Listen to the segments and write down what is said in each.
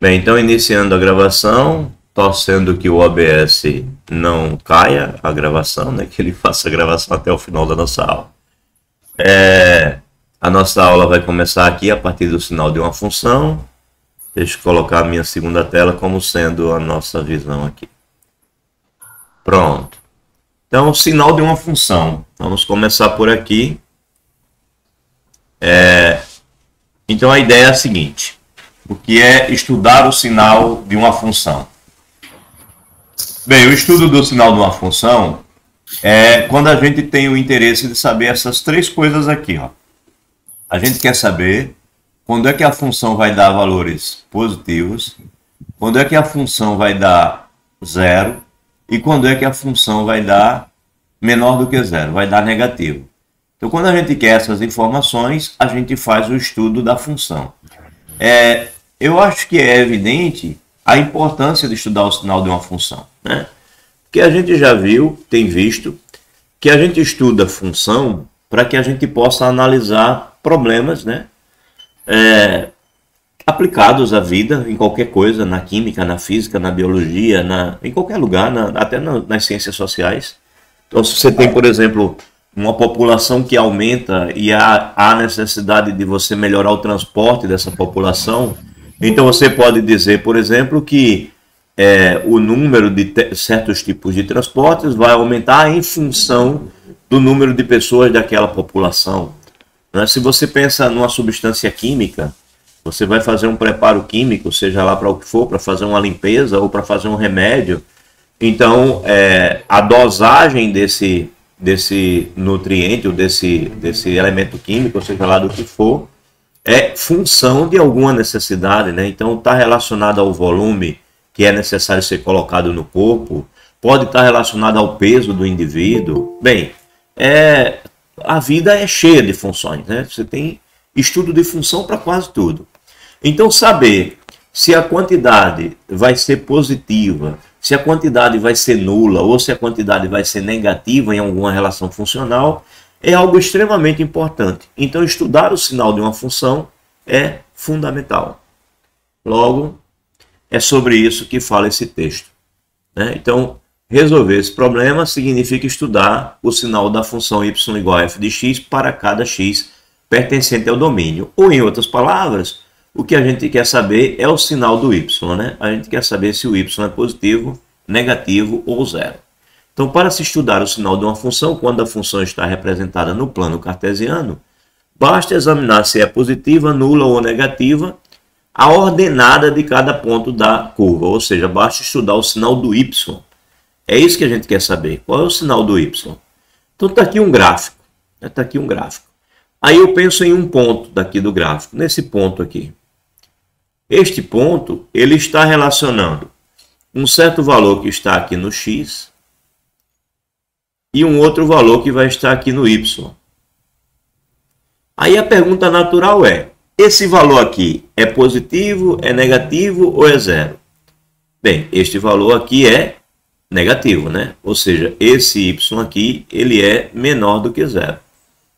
Bem, então iniciando a gravação, torcendo que o OBS não caia a gravação, né? Que ele faça a gravação até o final da nossa aula. A nossa aula vai começar aqui a partir do sinal de uma função. Deixa eu colocar a minha segunda tela como sendo a nossa visão aqui. Pronto. Então, o sinal de uma função. Vamos começar por aqui. Então, a ideia é a seguinte. O que é estudar o sinal de uma função? Bem, o estudo do sinal de uma função é quando a gente tem o interesse de saber essas três coisas aqui, ó. A gente quer saber quando é que a função vai dar valores positivos, quando é que a função vai dar zero e quando é que a função vai dar menor do que zero, vai dar negativo. Então, quando a gente quer essas informações, a gente faz o estudo da função. Eu acho que é evidente a importância de estudar o sinal de uma função, né? Porque a gente já viu, tem visto, que a gente estuda função para que a gente possa analisar problemas, né? Aplicados à vida, em qualquer coisa, na química, na física, na biologia, em qualquer lugar, até nas ciências sociais. Então, se você tem, por exemplo, uma população que aumenta e há necessidade de você melhorar o transporte dessa população, então você pode dizer, por exemplo, que o número de certos tipos de transportes vai aumentar em função do número de pessoas daquela população. Né? Se você pensa numa substância química, você vai fazer um preparo químico, seja lá para o que for, para fazer uma limpeza ou para fazer um remédio. Então, a dosagem desse nutriente ou desse elemento químico, seja lá do que for, é função de alguma necessidade, né? Então, está relacionado ao volume que é necessário ser colocado no corpo, pode estar relacionado ao peso do indivíduo. Bem, a vida é cheia de funções, né? Você tem estudo de função para quase tudo. Então, saber se a quantidade vai ser positiva, se a quantidade vai ser nula ou se a quantidade vai ser negativa em alguma relação funcional é algo extremamente importante. Então, estudar o sinal de uma função é fundamental. Logo, é sobre isso que fala esse texto, né? Então, resolver esse problema significa estudar o sinal da função y igual a f de x para cada x pertencente ao domínio. Ou, em outras palavras, o que a gente quer saber é o sinal do y, né? A gente quer saber se o y é positivo, negativo ou zero. Então, para se estudar o sinal de uma função, quando a função está representada no plano cartesiano, basta examinar se é positiva, nula ou negativa a ordenada de cada ponto da curva, ou seja, basta estudar o sinal do y. É isso que a gente quer saber. Qual é o sinal do y? Então, está aqui um gráfico. Está aqui um gráfico. Aí eu penso em um ponto daqui do gráfico, nesse ponto aqui. Este ponto, ele está relacionando um certo valor que está aqui no x e um outro valor que vai estar aqui no y. Aí a pergunta natural é, esse valor aqui é positivo, é negativo ou é zero? Bem, este valor aqui é negativo, né? Ou seja, esse y aqui, ele é menor do que zero.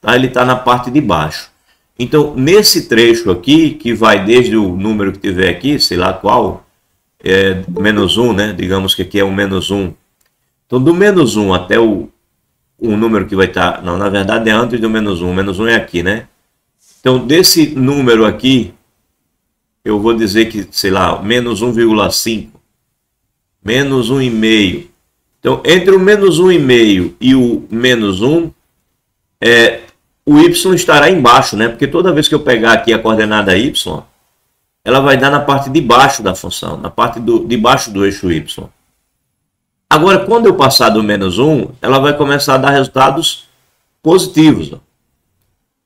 Tá? Ele está na parte de baixo. Então, nesse trecho aqui, que vai desde o número que tiver aqui, sei lá qual, menos 1, né? Digamos que aqui é um menos 1. Então, do menos 1 até o número que vai estar... Não, na verdade é antes do menos 1. O menos 1 é aqui, né? Então, desse número aqui, eu vou dizer que, sei lá, menos 1,5, menos 1,5. Então, entre o menos 1,5 e o menos 1, o y estará embaixo, né? Porque toda vez que eu pegar aqui a coordenada y, ela vai dar na parte de baixo da função, na parte de baixo do eixo y. Agora, quando eu passar do menos 1, ela vai começar a dar resultados positivos. Ó.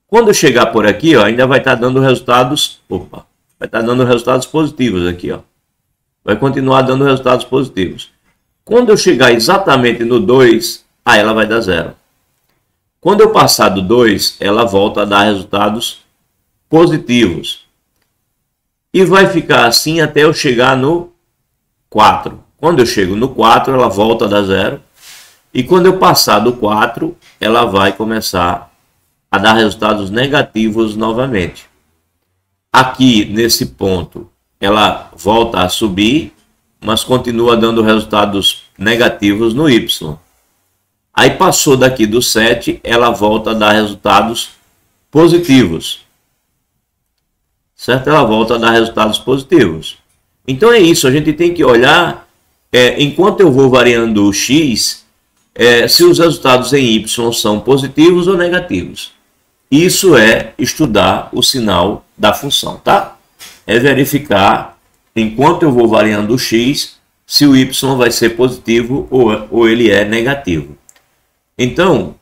Quando eu chegar por aqui, ó, ainda vai estar dando resultados... Opa! Vai estar dando resultados positivos aqui, ó. Vai continuar dando resultados positivos. Quando eu chegar exatamente no 2, aí ela vai dar zero. Quando eu passar do 2, ela volta a dar resultados positivos. E vai ficar assim até eu chegar no 4. Quando eu chego no 4, ela volta a dar zero. E quando eu passar do 4, ela vai começar a dar resultados negativos novamente. Aqui, nesse ponto, ela volta a subir, mas continua dando resultados negativos no y. Aí passou daqui do 7, ela volta a dar resultados positivos. Certo? Ela volta a dar resultados positivos. Então é isso, a gente tem que olhar, enquanto eu vou variando o x, se os resultados em y são positivos ou negativos. Isso é estudar o sinal da função, tá? É verificar, enquanto eu vou variando o x, se o y vai ser positivo ou ele é negativo. Então,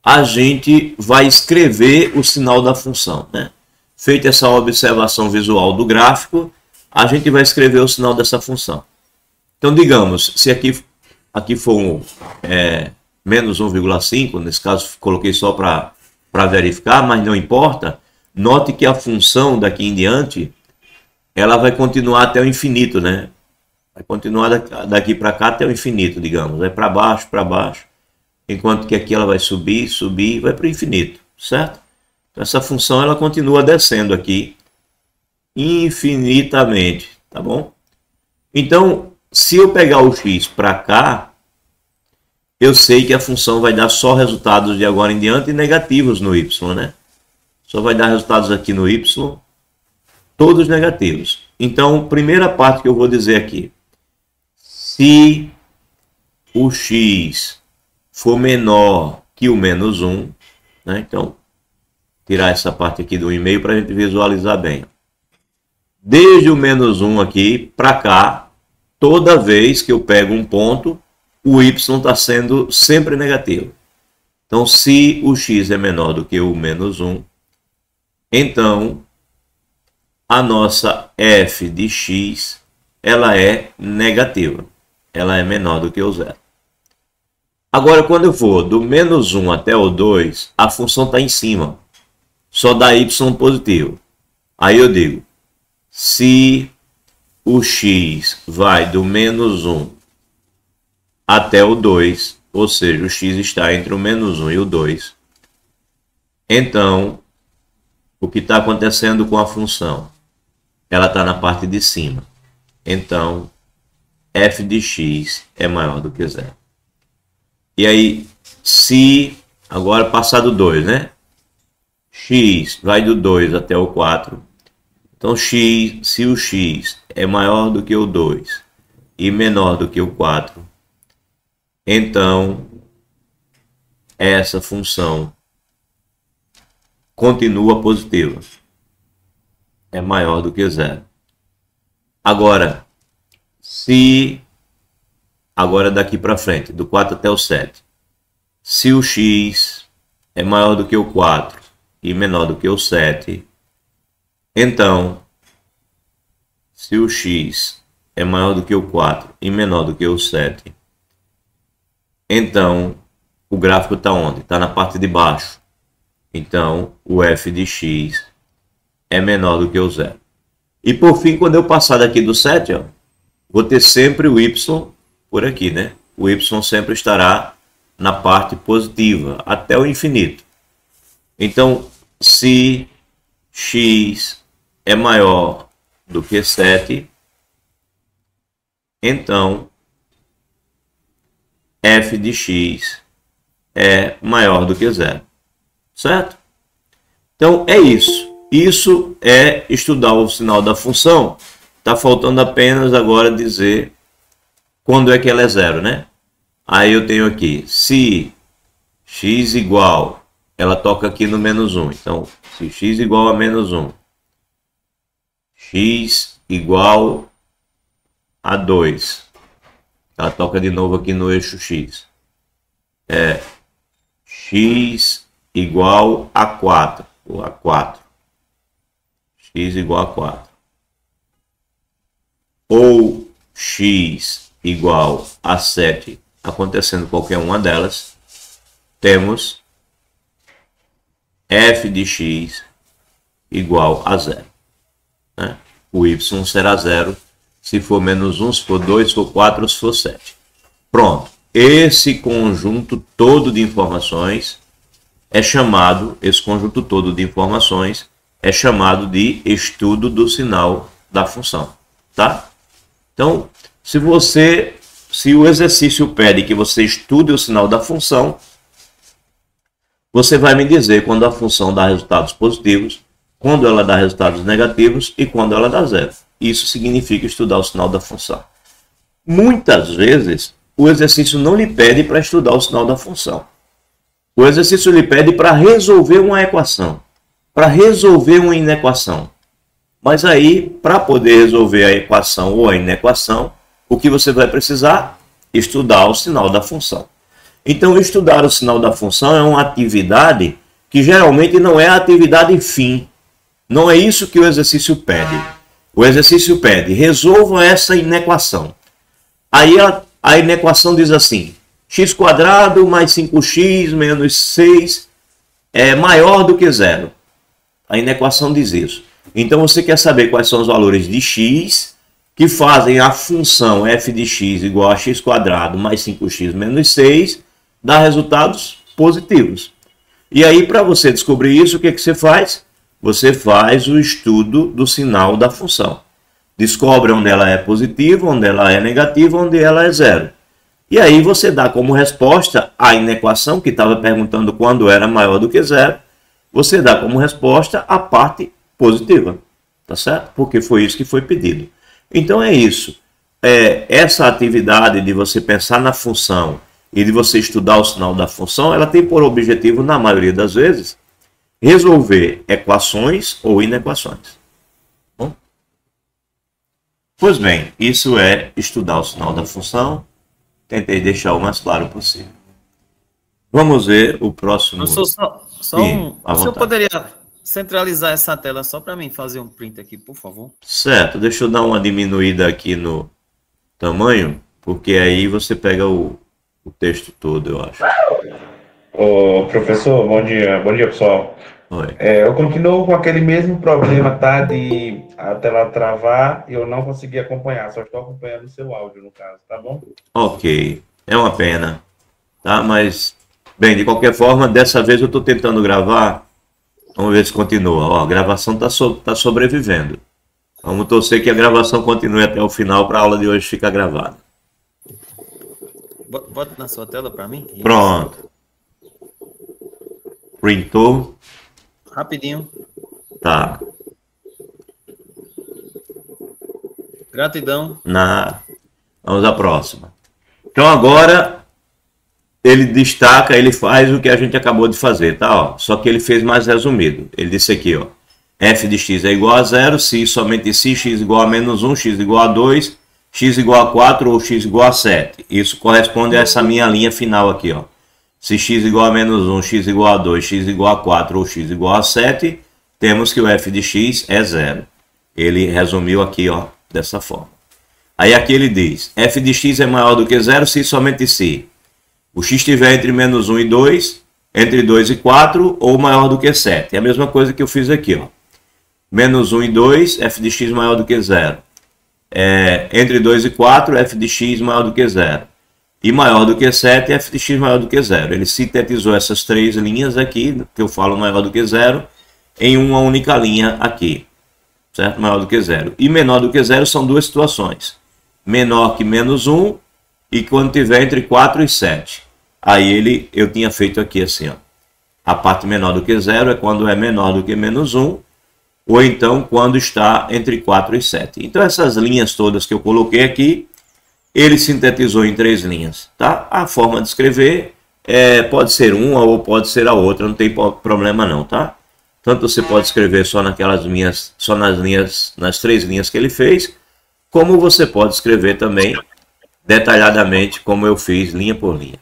a gente vai escrever o sinal da função, né? Feita essa observação visual do gráfico, a gente vai escrever o sinal dessa função. Então, digamos, se aqui for menos 1,5, nesse caso coloquei só para verificar, mas não importa. Note que a função daqui em diante, ela vai continuar até o infinito, né? Vai continuar daqui para cá até o infinito, digamos. Vai para baixo, enquanto que aqui ela vai subir, subir, vai para o infinito, certo? Então, essa função ela continua descendo aqui infinitamente, tá bom? Então, se eu pegar o x para cá, eu sei que a função vai dar só resultados de agora em diante negativos no y, né? Só vai dar resultados aqui no y, todos negativos. Então, primeira parte que eu vou dizer aqui, se o x for menor que o menos 1, né? Então, tirar essa parte aqui do 1,5 para a gente visualizar bem. Desde o menos 1 aqui para cá, toda vez que eu pego um ponto, o y está sendo sempre negativo. Então, se o x é menor do que o menos 1, então a nossa f de x ela é negativa. Ela é menor do que o zero. Agora, quando eu for do menos 1 até o 2, a função está em cima. Só dá y positivo. Aí eu digo, se o x vai do menos 1 até o 2, ou seja, o x está entre o menos 1 e o 2, então, o que está acontecendo com a função? Ela está na parte de cima. Então, f de x é maior do que zero. E aí, se agora passar do 2, né? X vai do 2 até o 4. Então, se o x é maior do que o 2 e menor do que o 4, então essa função continua positiva. É maior do que zero. Agora, agora daqui para frente, do 4 até o 7, se o x é maior do que o 4 e menor do que o 7, então, se o x é maior do que o 4 e menor do que o 7, então o gráfico está onde? Está na parte de baixo. Então, o f de x é menor do que o zero. E por fim, quando eu passar daqui do 7, ó, vou ter sempre o y por aqui, né? O y sempre estará na parte positiva, até o infinito. Então, se x é maior do que 7, então f de x é maior do que zero. Certo? Então, é isso. Isso é estudar o sinal da função. Está faltando apenas agora dizer quando é que ela é zero, né? Aí eu tenho aqui, se x igual, ela toca aqui no menos 1. Então, se x igual a menos 1, x igual a 2, ela toca de novo aqui no eixo x. X igual a 4, ou a 4. X igual a 4. Ou x igual a 7, acontecendo qualquer uma delas, temos f de x igual a 0. Né? O y será 0 se for menos 1, se for 2, se for 4, se for 7. Pronto. Esse conjunto todo de informações é chamado, esse conjunto todo de informações é chamado de estudo do sinal da função, tá? Então, se o exercício pede que você estude o sinal da função, você vai me dizer quando a função dá resultados positivos, quando ela dá resultados negativos e quando ela dá zero. Isso significa estudar o sinal da função. Muitas vezes, o exercício não lhe pede para estudar o sinal da função. O exercício lhe pede para resolver uma equação, para resolver uma inequação. Mas aí, para poder resolver a equação ou a inequação, o que você vai precisar? Estudar o sinal da função. Então, estudar o sinal da função é uma atividade que geralmente não é a atividade fim. Não é isso que o exercício pede. O exercício pede, resolva essa inequação. Aí a inequação diz assim, x² mais 5x menos 6 é maior do que zero. A inequação diz isso. Então você quer saber quais são os valores de x que fazem a função f de x igual a x² mais 5x menos 6 dar resultados positivos. E aí, para você descobrir isso, o que você faz? Você faz o estudo do sinal da função. Descobre onde ela é positiva, onde ela é negativa, onde ela é zero. E aí você dá como resposta a inequação, que estava perguntando quando era maior do que zero, você dá como resposta a parte positiva, tá certo? Porque foi isso que foi pedido. Então é isso. Essa atividade de você pensar na função e de você estudar o sinal da função, ela tem por objetivo, na maioria das vezes, resolver equações ou inequações. Bom? Pois bem, isso é estudar o sinal da função. Tentei deixar o mais claro possível. Vamos ver o próximo. Só Sim, o senhor poderia centralizar essa tela só para mim fazer um print aqui, por favor? Certo, deixa eu dar uma diminuída aqui no tamanho, porque aí você pega o texto todo, eu acho. Ô, professor, bom dia pessoal. Oi. Eu continuo com aquele mesmo problema, tá? De a tela travar e eu não consegui acompanhar, só estou acompanhando o seu áudio, no caso, tá bom? Ok, é uma pena, tá? Mas, bem, de qualquer forma, dessa vez eu estou tentando gravar. Vamos ver se continua. Ó, a gravação tá sobrevivendo. Vamos torcer que a gravação continue até o final para a aula de hoje ficar gravada. Bota na sua tela para mim. Isso. Pronto. Printou. Rapidinho. Tá. Gratidão. Vamos à próxima. Então agora ele destaca, ele faz o que a gente acabou de fazer, tá? Ó, só que ele fez mais resumido. Ele disse aqui, ó, f de x é igual a 0, se somente se x igual a menos 1, x igual a 2, x igual a 4 ou x igual a 7. Isso corresponde a essa minha linha final aqui, ó. Se x igual a menos 1, x igual a 2, x igual a 4 ou x igual a 7, temos que o f de x é 0. Ele resumiu aqui, ó, dessa forma. Aí aqui ele diz, f de x é maior do que 0 se somente se o x estiver entre menos 1 e 2, entre 2 e 4 ou maior do que 7. É a mesma coisa que eu fiz aqui, ó. Menos 1 e 2, f de x maior do que 0. Entre 2 e 4, f de x maior do que 0. E maior do que 7, f de x maior do que 0. Ele sintetizou essas três linhas aqui, que eu falo maior do que 0, em uma única linha aqui. Certo? Maior do que 0. E menor do que 0 são duas situações. Menor que menos 1 e quando tiver entre 4 e 7. Aí eu tinha feito aqui assim, ó. A parte menor do que 0 é quando é menor do que menos 1, ou então quando está entre 4 e 7. Então essas linhas todas que eu coloquei aqui, ele sintetizou em três linhas, tá? A forma de escrever pode ser uma ou pode ser a outra, não tem problema não, tá? Tanto você pode escrever só naquelas linhas, só nas três linhas que ele fez, como você pode escrever também detalhadamente, como eu fiz, linha por linha,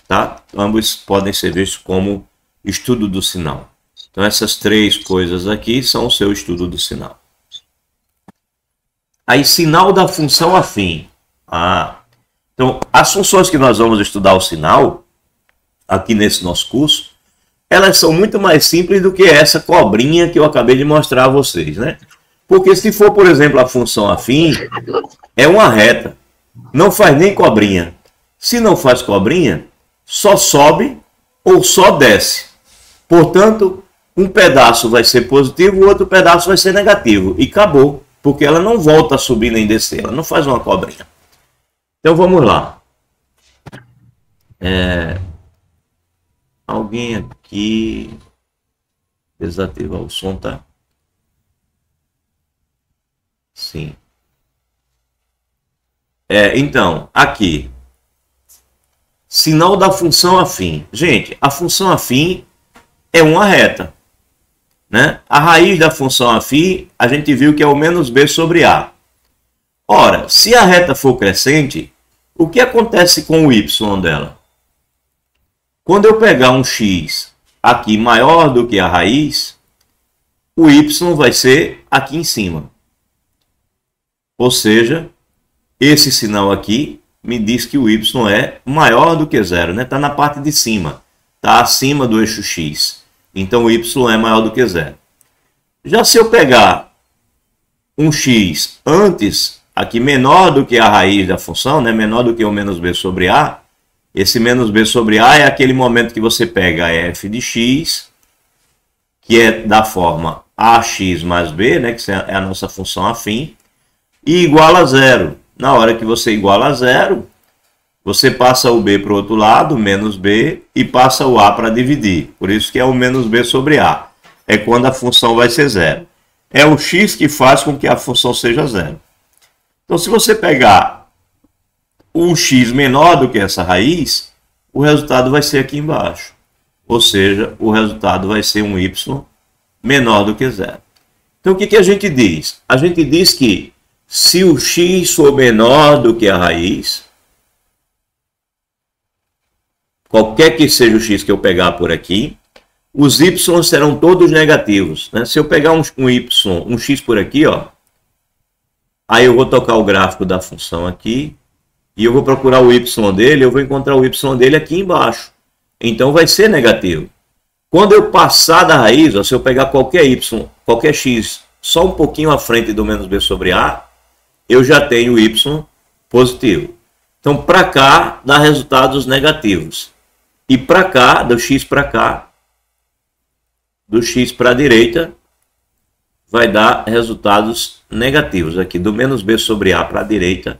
tá? Ambos podem ser vistos como estudo do sinal. Então essas três coisas aqui são o seu estudo do sinal. Aí, sinal da função afim. Então, as funções que nós vamos estudar o sinal, aqui nesse nosso curso, elas são muito mais simples do que essa cobrinha que eu acabei de mostrar a vocês, né? Porque se for, por exemplo, a função afim, é uma reta, não faz nem cobrinha. Se não faz cobrinha, só sobe ou só desce. Portanto, Um pedaço vai ser positivo, o outro pedaço vai ser negativo. E acabou, porque ela não volta a subir nem descer, ela não faz uma cobrinha. Então vamos lá. Alguém aqui desativar o som, tá? Sim. Então, aqui. Sinal da função afim. Gente, a função afim é uma reta, né? A raiz da função afim, a gente viu que é o menos b sobre a. Ora, se a reta for crescente, o que acontece com o y dela? Quando eu pegar um x aqui maior do que a raiz, o y vai ser aqui em cima. Ou seja, esse sinal aqui me diz que o y é maior do que zero, né? Está na parte de cima, está acima do eixo x. Então o y é maior do que zero. Já se eu pegar um x antes, aqui menor do que a raiz da função, né? Menor do que o menos b sobre a, esse menos b sobre a é aquele momento que você pega f de x, que é da forma ax mais b, né? Que é a nossa função afim, e igual a zero. Na hora que você iguala a zero, você passa o b para o outro lado, menos b, e passa o a para dividir. Por isso que é o menos b sobre a. É quando a função vai ser zero. É o x que faz com que a função seja zero. Então, se você pegar um x menor do que essa raiz, o resultado vai ser aqui embaixo. Ou seja, o resultado vai ser um y menor do que zero. Então, o que a gente diz? A gente diz que se o x for menor do que a raiz, qualquer que seja o x que eu pegar por aqui, os y serão todos negativos, né? Se eu pegar um x por aqui, ó, aí eu vou tocar o gráfico da função aqui, e eu vou procurar o y dele, eu vou encontrar o y dele aqui embaixo. Então vai ser negativo. Quando eu passar da raiz, ó, se eu pegar qualquer y, qualquer x, só um pouquinho à frente do menos b sobre a, eu já tenho y positivo. Então, para cá, dá resultados negativos. E para cá, do x para cá, do x para a direita, vai dar resultados negativos. Aqui, do menos b sobre a para a direita,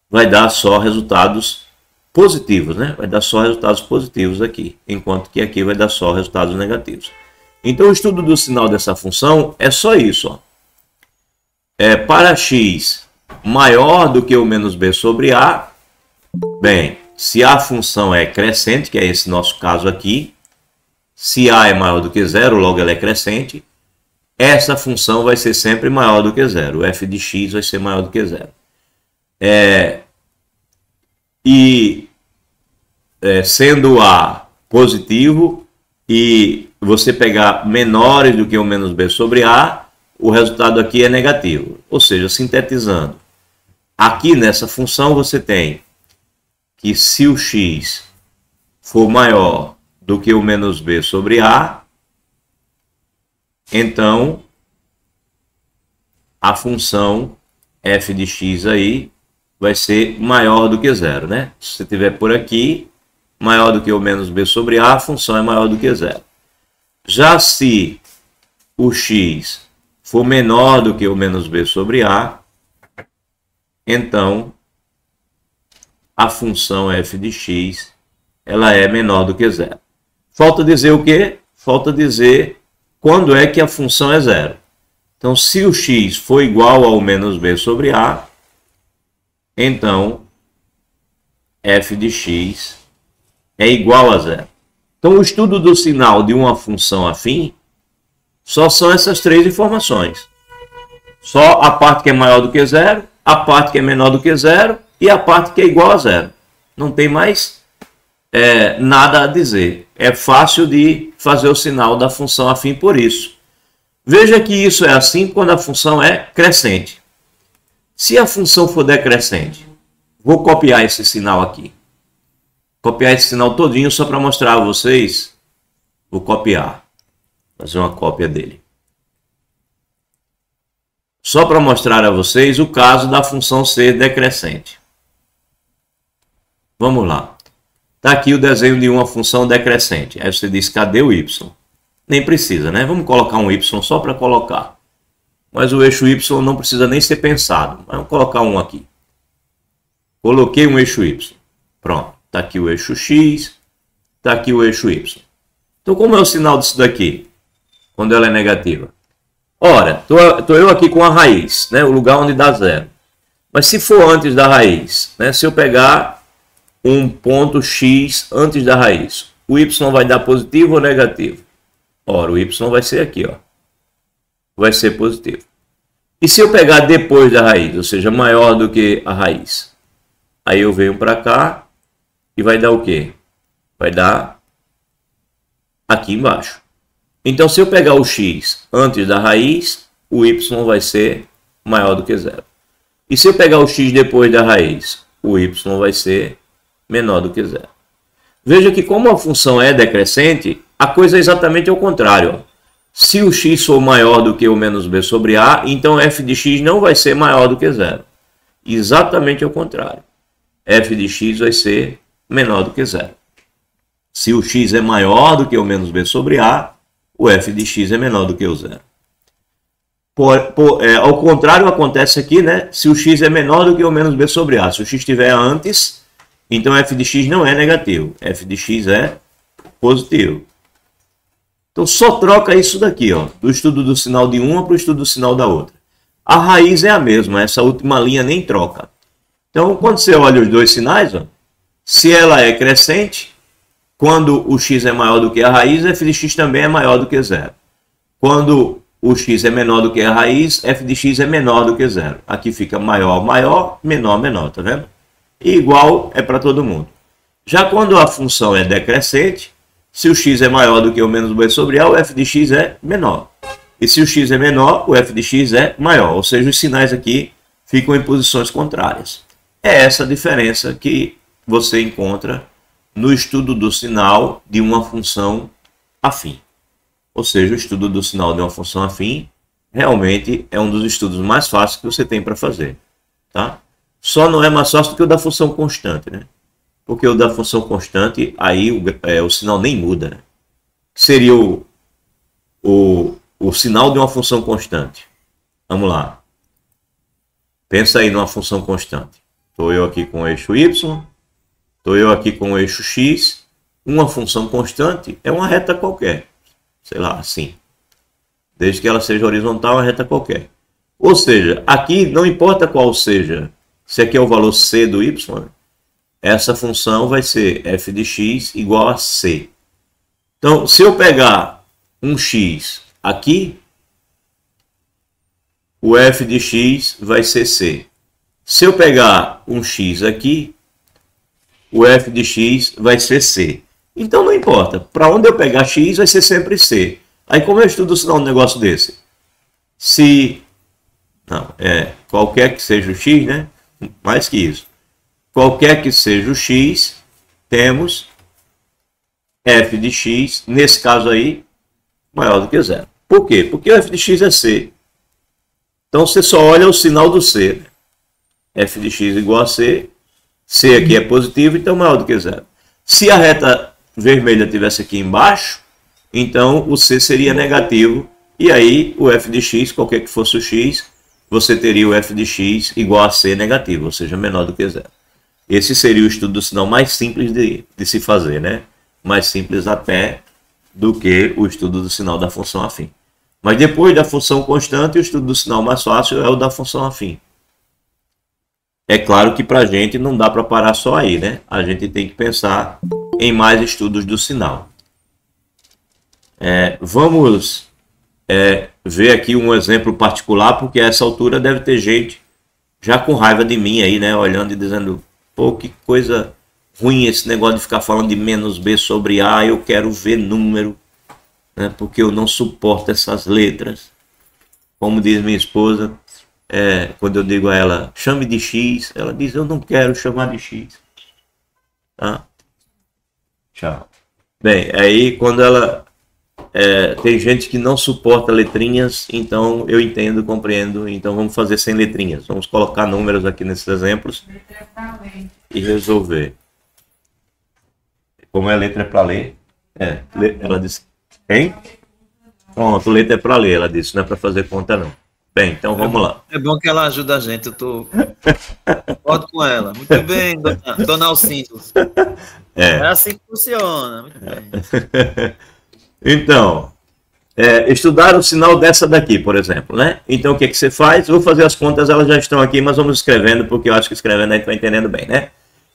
vai dar só resultados positivos, né? Vai dar só resultados positivos aqui, enquanto que aqui vai dar só resultados negativos. Então, o estudo do sinal dessa função é só isso, ó. Para x maior do que o menos b sobre a, bem, se a função é crescente, que é esse nosso caso aqui, se a é maior do que zero, logo ela é crescente, essa função vai ser sempre maior do que zero. O f de x vai ser maior do que zero. Sendo a positivo e você pegar menores do que o menos b sobre a, o resultado aqui é negativo. Ou seja, sintetizando, aqui nessa função você tem que se o x for maior do que o menos b sobre a, então a função f de x aí vai ser maior do que zero, né? Se você tiver por aqui, maior do que o menos b sobre a função é maior do que zero. Já se o x for menor do que o menos b sobre a, então a função f de x ela é menor do que zero. Falta dizer o quê? Falta dizer quando é que a função é zero. Então, se o x for igual ao menos b sobre a, então f de x é igual a zero. Então, o estudo do sinal de uma função afim só são essas três informações. Só a parte que é maior do que zero, a parte que é menor do que zero e a parte que é igual a zero. Não tem mais nada a dizer. É fácil de fazer o sinal da função afim por isso. Veja que isso é assim quando a função é crescente. Se a função for decrescente, vou copiar esse sinal aqui. Copiar esse sinal todinho só para mostrar a vocês. Vou copiar. Fazer uma cópia dele. Só para mostrar a vocês o caso da função ser decrescente. Vamos lá. Está aqui o desenho de uma função decrescente. Aí você diz, cadê o y? Nem precisa, né? Vamos colocar um Y só para colocar. Mas o eixo Y não precisa nem ser pensado. Vamos colocar um aqui. Coloquei um eixo Y. Pronto. Está aqui o eixo X. Está aqui o eixo Y. Então, como é o sinal disso daqui? Quando ela é negativa. Ora, estou eu aqui com a raiz, né? O lugar onde dá zero. Mas se for antes da raiz, né? Se eu pegar um ponto X antes da raiz, o Y vai dar positivo ou negativo? Ora, o Y vai ser aqui, ó. Vai ser positivo. E se eu pegar depois da raiz, ou seja, maior do que a raiz? Aí eu venho para cá e vai dar o quê? Vai dar aqui embaixo. Então, se eu pegar o X antes da raiz, o Y vai ser maior do que zero. E se eu pegar o X depois da raiz, o Y vai ser menor do que zero. Veja que como a função é decrescente, a coisa é exatamente ao contrário. Ó. Se o x for maior do que o menos b sobre a, então f de x não vai ser maior do que zero. Exatamente ao contrário. F de x vai ser menor do que zero. Se o x é maior do que o menos b sobre a, o f de x é menor do que o zero. Ao contrário acontece aqui, né? Se o x é menor do que o menos b sobre a. Se o x estiver antes, então f de x não é negativo. F de x é positivo. Então só troca isso daqui, ó, do estudo do sinal de uma para o estudo do sinal da outra. A raiz é a mesma, essa última linha nem troca. Então quando você olha os dois sinais, ó, se ela é crescente, quando o x é maior do que a raiz, f de x também é maior do que zero. Quando o x é menor do que a raiz, f de x é menor do que zero. Aqui fica maior, maior, menor, menor, tá vendo? E igual é para todo mundo. Já quando a função é decrescente, se o x é maior do que o menos b sobre a, o f de x é menor. E se o x é menor, o f de x é maior. Ou seja, os sinais aqui ficam em posições contrárias. É essa a diferença que você encontra no estudo do sinal de uma função afim. Ou seja, o estudo do sinal de uma função afim realmente é um dos estudos mais fáceis que você tem para fazer. Tá? Só não é mais fácil do que o da função constante, né? Porque o da função constante, aí o sinal nem muda. Né? Seria o sinal de uma função constante. Vamos lá. Pensa aí numa função constante. Estou eu aqui com o eixo Y. Estou eu aqui com o eixo X. Uma função constante é uma reta qualquer. Sei lá, assim. Desde que ela seja horizontal, uma reta qualquer. Ou seja, aqui não importa qual seja. Se aqui é o valor C do Y, essa função vai ser f de x igual a c. Então, se eu pegar um x aqui, o f de x vai ser c. Se eu pegar um x aqui, o f de x vai ser c. Então, não importa. Para onde eu pegar x, vai ser sempre c. Aí, como eu estudo um negócio desse? Se... Não, qualquer que seja o x, né? Mais que isso. Qualquer que seja o x, temos f de x, nesse caso aí, maior do que zero. Por quê? Porque o f de x é c. Então, você só olha o sinal do c. Né? F de x igual a c. C aqui é positivo, então maior do que zero. Se a reta vermelha estivesse aqui embaixo, então o c seria negativo. E aí, o f de x, qualquer que fosse o x, você teria o f de x igual a c negativo, ou seja, menor do que zero. Esse seria o estudo do sinal mais simples de se fazer, né? Mais simples até do que o estudo do sinal da função afim. Mas depois da função constante, o estudo do sinal mais fácil é o da função afim. É claro que para a gente não dá para parar só aí, né? A gente tem que pensar em mais estudos do sinal. Vamos ver aqui um exemplo particular, porque a essa altura deve ter gente já com raiva de mim aí, né? Olhando e dizendo... Pô, que coisa ruim esse negócio de ficar falando de menos b sobre a, eu quero ver número, né, porque eu não suporto essas letras. Como diz minha esposa, quando eu digo a ela, chame de x, ela diz, eu não quero chamar de x. Tá? Tchau. Bem, aí quando ela... tem gente que não suporta letrinhas, então eu entendo, compreendo, então vamos fazer sem letrinhas. Vamos colocar números aqui nesses exemplos e resolver. Como é letra para ler? Ela disse, hein? Pronto, letra é para ler, ela disse, não é para fazer conta não. Bem, então vamos lá. É bom que ela ajuda a gente, eu tô concordo com ela. Muito bem, dona Alcindo. É assim que funciona, muito bem. Então, estudar o sinal dessa daqui, por exemplo, né? Então, o que você faz? Eu vou fazer as contas, elas já estão aqui, mas vamos escrevendo, porque eu acho que escrevendo a gente vai entendendo bem, né?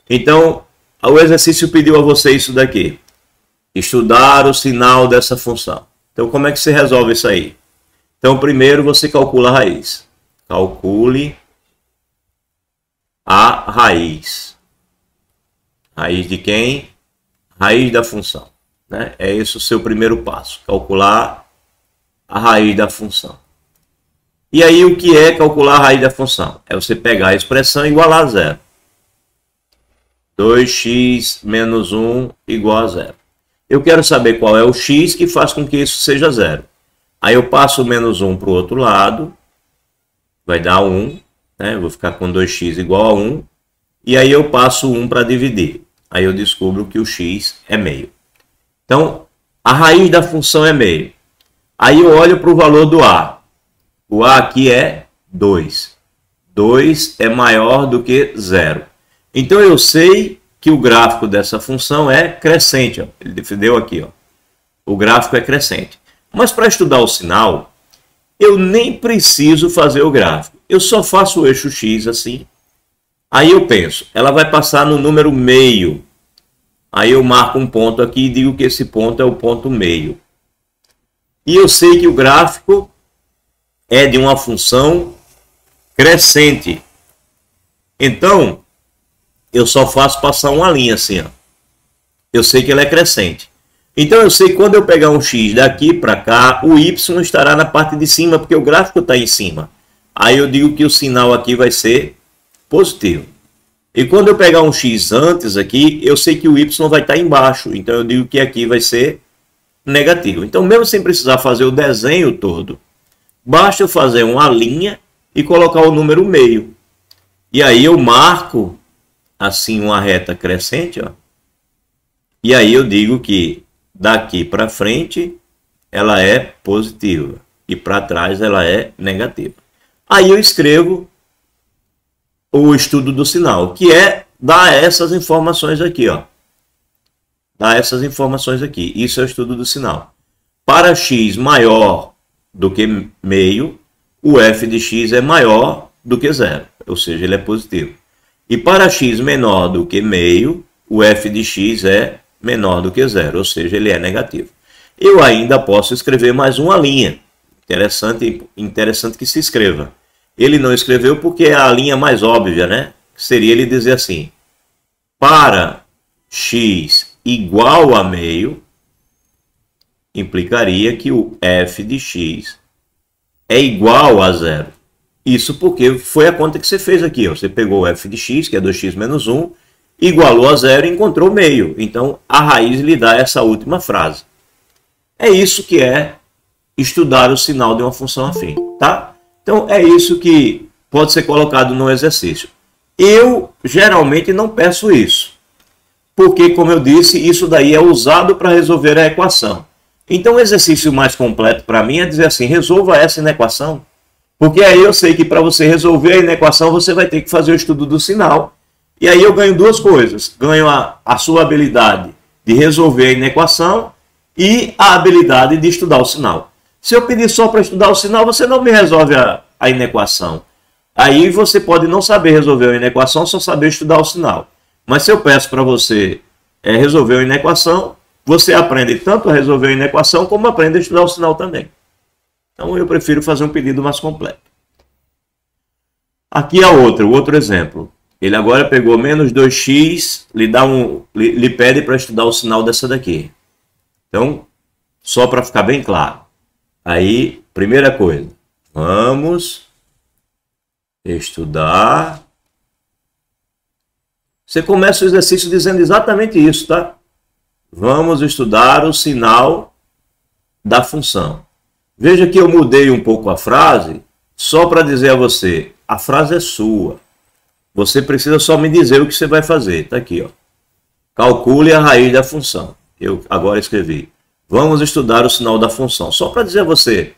Então, o exercício pediu a você isso daqui. Estudar o sinal dessa função. Então, como é que você resolve isso aí? Então, primeiro você calcula a raiz. Calcule a raiz. Raiz de quem? Raiz da função. Né? É esse o seu primeiro passo. Calcular a raiz da função. E aí, o que é calcular a raiz da função? É você pegar a expressão e igualar a zero. 2x menos 1 igual a zero. Eu quero saber qual é o x que faz com que isso seja zero. Aí eu passo o menos 1 para o outro lado, vai dar 1, né? Eu vou ficar com 2x igual a 1, e aí eu passo 1 para dividir. Aí eu descubro que o x é meio. Então, a raiz da função é meio. Aí eu olho para o valor do a. O a aqui é 2. 2 é maior do que 0. Então eu sei que o gráfico dessa função é crescente. Ó. Ele defendeu aqui. Ó. O gráfico é crescente. Mas para estudar o sinal, eu nem preciso fazer o gráfico. Eu só faço o eixo x assim. Aí eu penso, ela vai passar no número meio. Aí eu marco um ponto aqui e digo que esse ponto é o ponto meio. E eu sei que o gráfico é de uma função crescente. Então, eu só faço passar uma linha assim. Ó. Eu sei que ela é crescente. Então eu sei que quando eu pegar um x daqui para cá, o y estará na parte de cima, porque o gráfico está em cima. Aí eu digo que o sinal aqui vai ser positivo. E quando eu pegar um x antes aqui, eu sei que o y vai estar embaixo. Então eu digo que aqui vai ser negativo. Então mesmo sem precisar fazer o desenho todo, basta eu fazer uma linha e colocar o número meio. E aí eu marco assim uma reta crescente, ó. E aí eu digo que daqui para frente ela é positiva e para trás ela é negativa. Aí eu escrevo o estudo do sinal, que é dar essas informações aqui, ó. Dar essas informações aqui. Isso é o estudo do sinal. Para x maior do que meio, o f de x é maior do que zero, ou seja, ele é positivo. E para x menor do que meio, o f de x é menor do que zero, ou seja, ele é negativo. Eu ainda posso escrever mais uma linha. Interessante que se escreva. Ele não escreveu porque é a linha mais óbvia, né? Seria ele dizer assim: para x igual a meio, implicaria que o f de x é igual a zero. Isso porque foi a conta que você fez aqui. Ó. Você pegou o f de x, que é 2x menos 1, igualou a zero e encontrou meio. Então, a raiz lhe dá essa última frase. É isso que é estudar o sinal de uma função afim, tá? Então, é isso que pode ser colocado no exercício. Eu, geralmente, não peço isso. Porque, como eu disse, isso daí é usado para resolver a equação. Então, o exercício mais completo para mim é dizer assim, resolva essa inequação. Porque aí eu sei que para você resolver a inequação, você vai ter que fazer o estudo do sinal. E aí eu ganho duas coisas. Ganho a sua habilidade de resolver a inequação e a habilidade de estudar o sinal. Se eu pedir só para estudar o sinal, você não me resolve a inequação. Aí você pode não saber resolver a inequação, só saber estudar o sinal. Mas se eu peço para você resolver a inequação, você aprende tanto a resolver a inequação, como aprende a estudar o sinal também. Então eu prefiro fazer um pedido mais completo. Aqui é o outro exemplo. Ele agora pegou menos 2x, lhe pede para estudar o sinal dessa daqui. Então, só para ficar bem claro. Aí, primeira coisa, vamos estudar. Você começa o exercício dizendo exatamente isso, tá? Vamos estudar o sinal da função. Veja que eu mudei um pouco a frase, só para dizer a você, a frase é sua. Você precisa só me dizer o que você vai fazer. Está aqui, ó. Calcule a raiz da função. Eu agora escrevi. Vamos estudar o sinal da função. Só para dizer a você,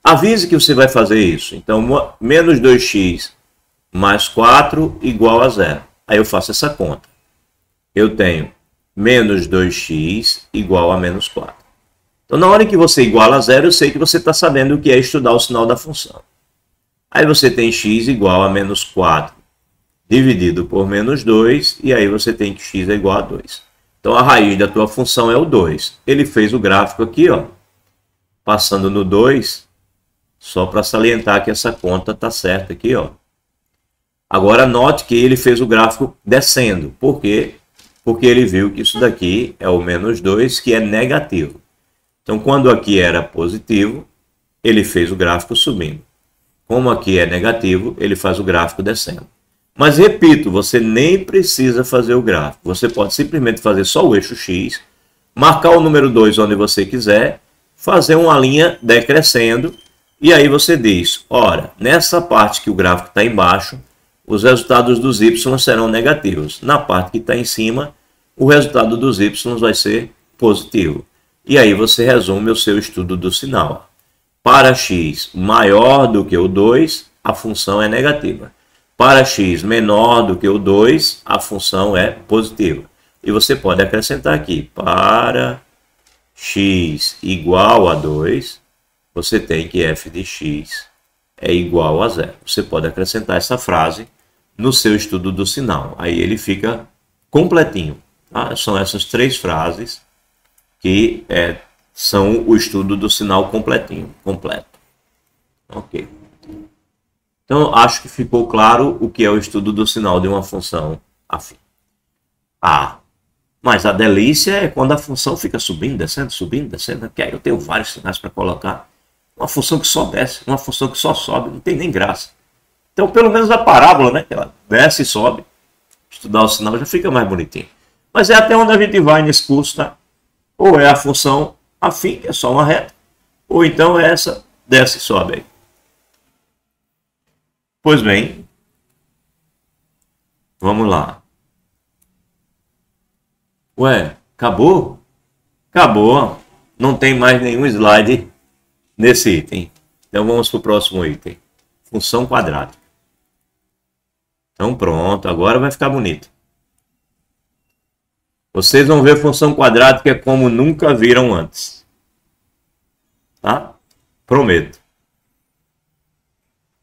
avise que você vai fazer isso. Então, menos 2x mais 4 igual a 0. Aí eu faço essa conta. Eu tenho menos 2x igual a menos 4. Então, na hora que você iguala a 0, eu sei que você está sabendo o que é estudar o sinal da função. Aí você tem x igual a menos 4 dividido por menos 2, e aí você tem que x é igual a 2. Então, a raiz da tua função é o 2. Ele fez o gráfico aqui, ó, passando no 2, só para salientar que essa conta está certa aqui, ó. Agora, note que ele fez o gráfico descendo. Por quê? Porque ele viu que isso daqui é o menos 2, que é negativo. Então, quando aqui era positivo, ele fez o gráfico subindo. Como aqui é negativo, ele faz o gráfico descendo. Mas, repito, você nem precisa fazer o gráfico. Você pode simplesmente fazer só o eixo X, marcar o número 2 onde você quiser, fazer uma linha decrescendo, e aí você diz, ora, nessa parte que o gráfico está embaixo, os resultados dos y serão negativos. Na parte que está em cima, o resultado dos y vai ser positivo. E aí você resume o seu estudo do sinal. Para x maior do que o 2, a função é negativa. Para x menor do que o 2, a função é positiva. E você pode acrescentar aqui, para x igual a 2, você tem que f de x é igual a 0. Você pode acrescentar essa frase no seu estudo do sinal. Aí ele fica completinho. Tá? São essas 3 frases que são o estudo do sinal completinho, completo. Ok. Então, acho que ficou claro o que é o estudo do sinal de uma função afim. Mas a delícia é quando a função fica subindo, descendo, porque aí eu tenho vários sinais para colocar. Uma função que só desce, uma função que só sobe, não tem nem graça. Então, pelo menos a parábola, né, que ela desce e sobe, estudar o sinal já fica mais bonitinho. Mas é até onde a gente vai nesse curso, tá? Ou é a função afim, que é só uma reta, ou então é essa, desce e sobe aí. Pois bem, vamos lá. Ué, acabou? Acabou. Não tem mais nenhum slide nesse item. Então vamos para o próximo item. Função quadrática. Então pronto, agora vai ficar bonito. Vocês vão ver função quadrática como nunca viram antes. Tá? Prometo.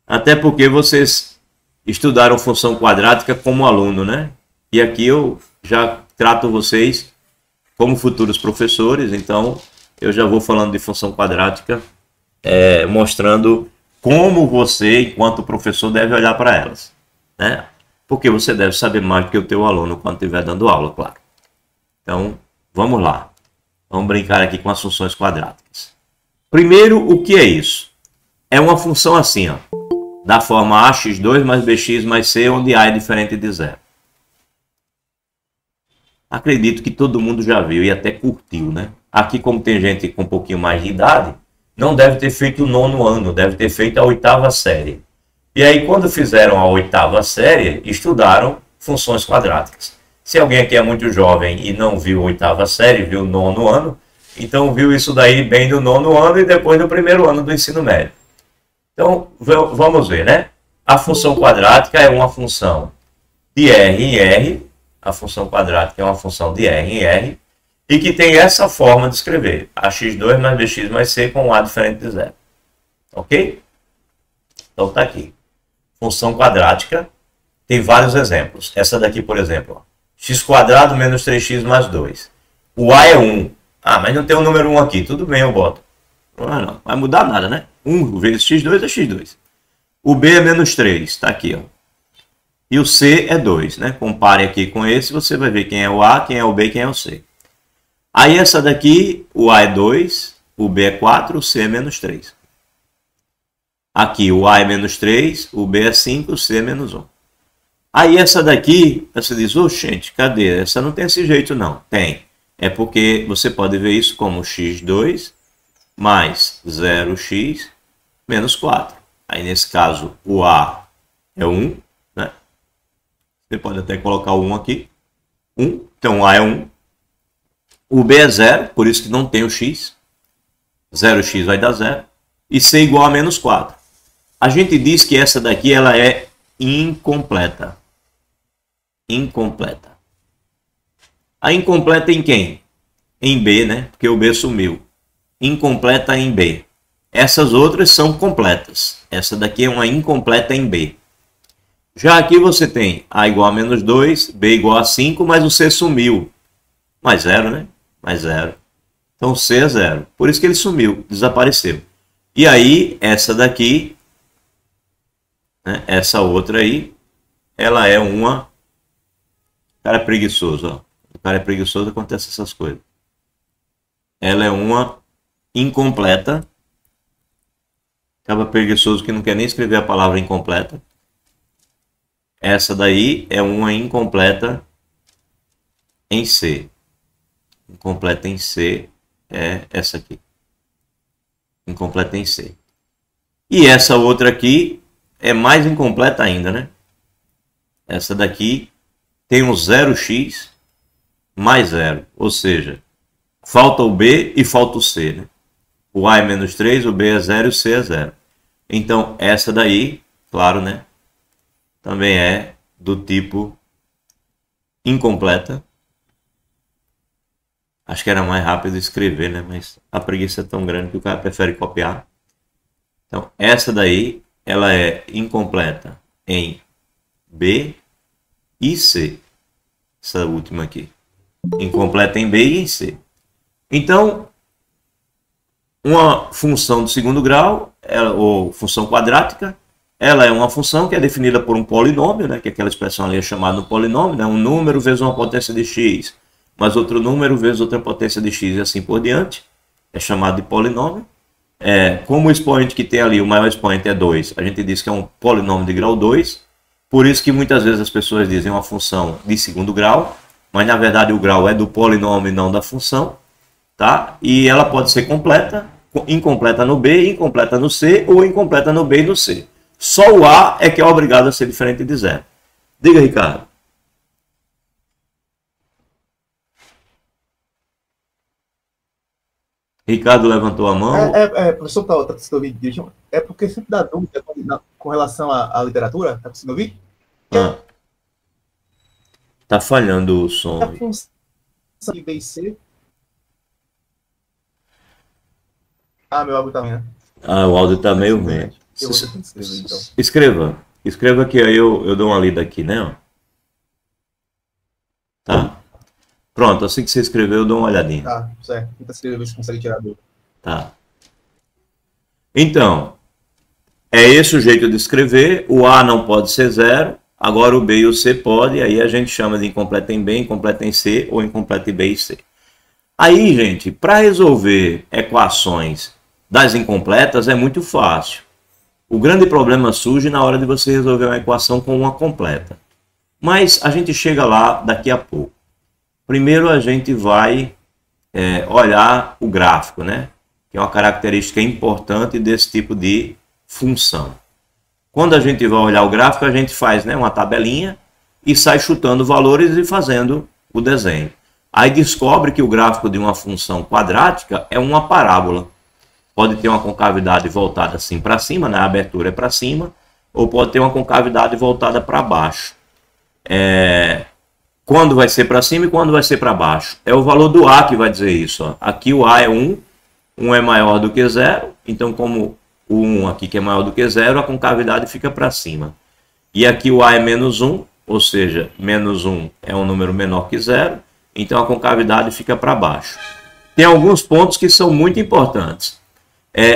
Até porque vocês estudaram função quadrática como aluno, né? E aqui eu já trato vocês como futuros professores, então eu já vou falando de função quadrática, mostrando como você, enquanto professor, deve olhar para elas, né? Porque você deve saber mais do que o teu aluno quando estiver dando aula, claro. Então, vamos lá. Vamos brincar aqui com as funções quadráticas. Primeiro, o que é isso? É uma função assim, ó, da forma ax2 mais bx mais c, onde a é diferente de zero. Acredito que todo mundo já viu e até curtiu, né? Aqui, como tem gente com um pouquinho mais de idade, não deve ter feito o 9º ano, deve ter feito a 8ª série. E aí, quando fizeram a 8ª série, estudaram funções quadráticas. Se alguém aqui é muito jovem e não viu a 8ª série, viu o 9º ano, então viu isso daí bem do 9º ano e depois do 1º ano do ensino médio. Então, vamos ver, né? A função quadrática é uma função de R em R. A função quadrática é uma função de R em R. E que tem essa forma de escrever. ax2 mais bx mais c com a diferente de zero. Ok? Então, tá aqui. Função quadrática tem vários exemplos. Essa daqui, por exemplo, ó, x² menos 3x mais 2. O a é 1. Mas não tem o número 1 aqui. Tudo bem, eu boto. Não vai mudar nada, né? 1 vezes x2 é x2. O b é menos 3. Está aqui, ó. E o c é 2, né? Compare aqui com esse, você vai ver quem é o a, quem é o b, quem é o c. Aí essa daqui, o a é 2, o b é 4, o c é menos 3. Aqui o a é menos 3, o b é 5, o c é menos 1. Aí essa daqui, você diz, gente, cadê? Essa não tem esse jeito não. Tem. É porque você pode ver isso como x2 mais 0x menos 4. Aí nesse caso o a é 1, né? Você pode até colocar o 1 aqui. 1, então a é 1. O B é 0, por isso que não tem o x. 0x vai dar 0. E C igual a menos 4. A gente diz que essa daqui ela é incompleta. Incompleta. A incompleta em quem? Em B, né? Porque o B sumiu. Incompleta em B. Essas outras são completas. Essa daqui é uma incompleta em B. Já aqui você tem A igual a menos 2, B igual a 5, mas o C sumiu. Mais 0, né? Mais 0. Então C é 0. Por isso que ele sumiu, desapareceu. E aí, essa daqui, né? Essa outra aí, ela é uma... O cara é preguiçoso, ó. O cara é preguiçoso, acontece essas coisas. Ela é uma incompleta. Acaba preguiçoso que não quer nem escrever a palavra incompleta. Essa daí é uma incompleta em C. Incompleta em C é essa aqui. Incompleta em C. E essa outra aqui é mais incompleta ainda, né? Essa daqui tem um 0x mais 0. Ou seja, falta o B e falta o C, né? O A é menos 3, o B é 0 e o C é 0. Então, essa daí, claro, né? Também é do tipo incompleta. Acho que era mais rápido escrever, né? Mas a preguiça é tão grande que o cara prefere copiar. Então, essa daí, ela é incompleta em B e C. Essa última aqui. Incompleta em B e em C. Então, uma função do segundo grau, ou função quadrática, ela é uma função que é definida por um polinômio, né, que aquela expressão ali é chamada de polinômio, né, um número vezes uma potência de x, mais outro número vezes outra potência de x e assim por diante. É chamado de polinômio. Como o expoente que tem ali, o maior expoente é 2, a gente diz que é um polinômio de grau 2. Por isso que muitas vezes as pessoas dizem uma função de segundo grau, mas na verdade o grau é do polinômio e não da função. Tá? E ela pode ser completa, incompleta no B, incompleta no C ou incompleta no B e no C. Só o A é que é obrigado a ser diferente de 0. Diga, Ricardo. Ricardo levantou a mão. Professor, tá conseguindo ouvir? É porque sempre dá dúvida com relação à literatura. Tá conseguindo ouvir? Tá falhando o som. A função de B e C. Meu áudio tá ruim, né? O áudio tá meio ruim. Eu vou ter que escrever, então. Escreva que aí eu dou uma lida aqui, né? Tá? Pronto, assim que você escrever, eu dou uma olhadinha. Tá, certo. Tenta escrever, ver se consegue tirar a dúvida. Tá. Então, é esse o jeito de escrever. O A não pode ser 0. Agora o B e o C pode. Aí a gente chama de incompleta em B, incompleta em C ou incompleta em B e C. Aí, gente, para resolver equações das incompletas é muito fácil. O grande problema surge na hora de você resolver uma equação com uma completa. Mas a gente chega lá daqui a pouco. Primeiro a gente vai olhar o gráfico, né? Que é uma característica importante desse tipo de função. Quando a gente vai olhar o gráfico, a gente faz, né, uma tabelinha e sai chutando valores e fazendo o desenho. Aí descobre que o gráfico de uma função quadrática é uma parábola. Pode ter uma concavidade voltada assim para cima, né? A abertura é para cima, ou pode ter uma concavidade voltada para baixo. Quando vai ser para cima e quando vai ser para baixo? É o valor do A que vai dizer isso. Ó. Aqui o A é 1, 1 é maior do que 0, então como o 1 aqui que é maior do que 0, a concavidade fica para cima. E aqui o A é menos 1, ou seja, menos 1 é um número menor que 0, então a concavidade fica para baixo. Tem alguns pontos que são muito importantes.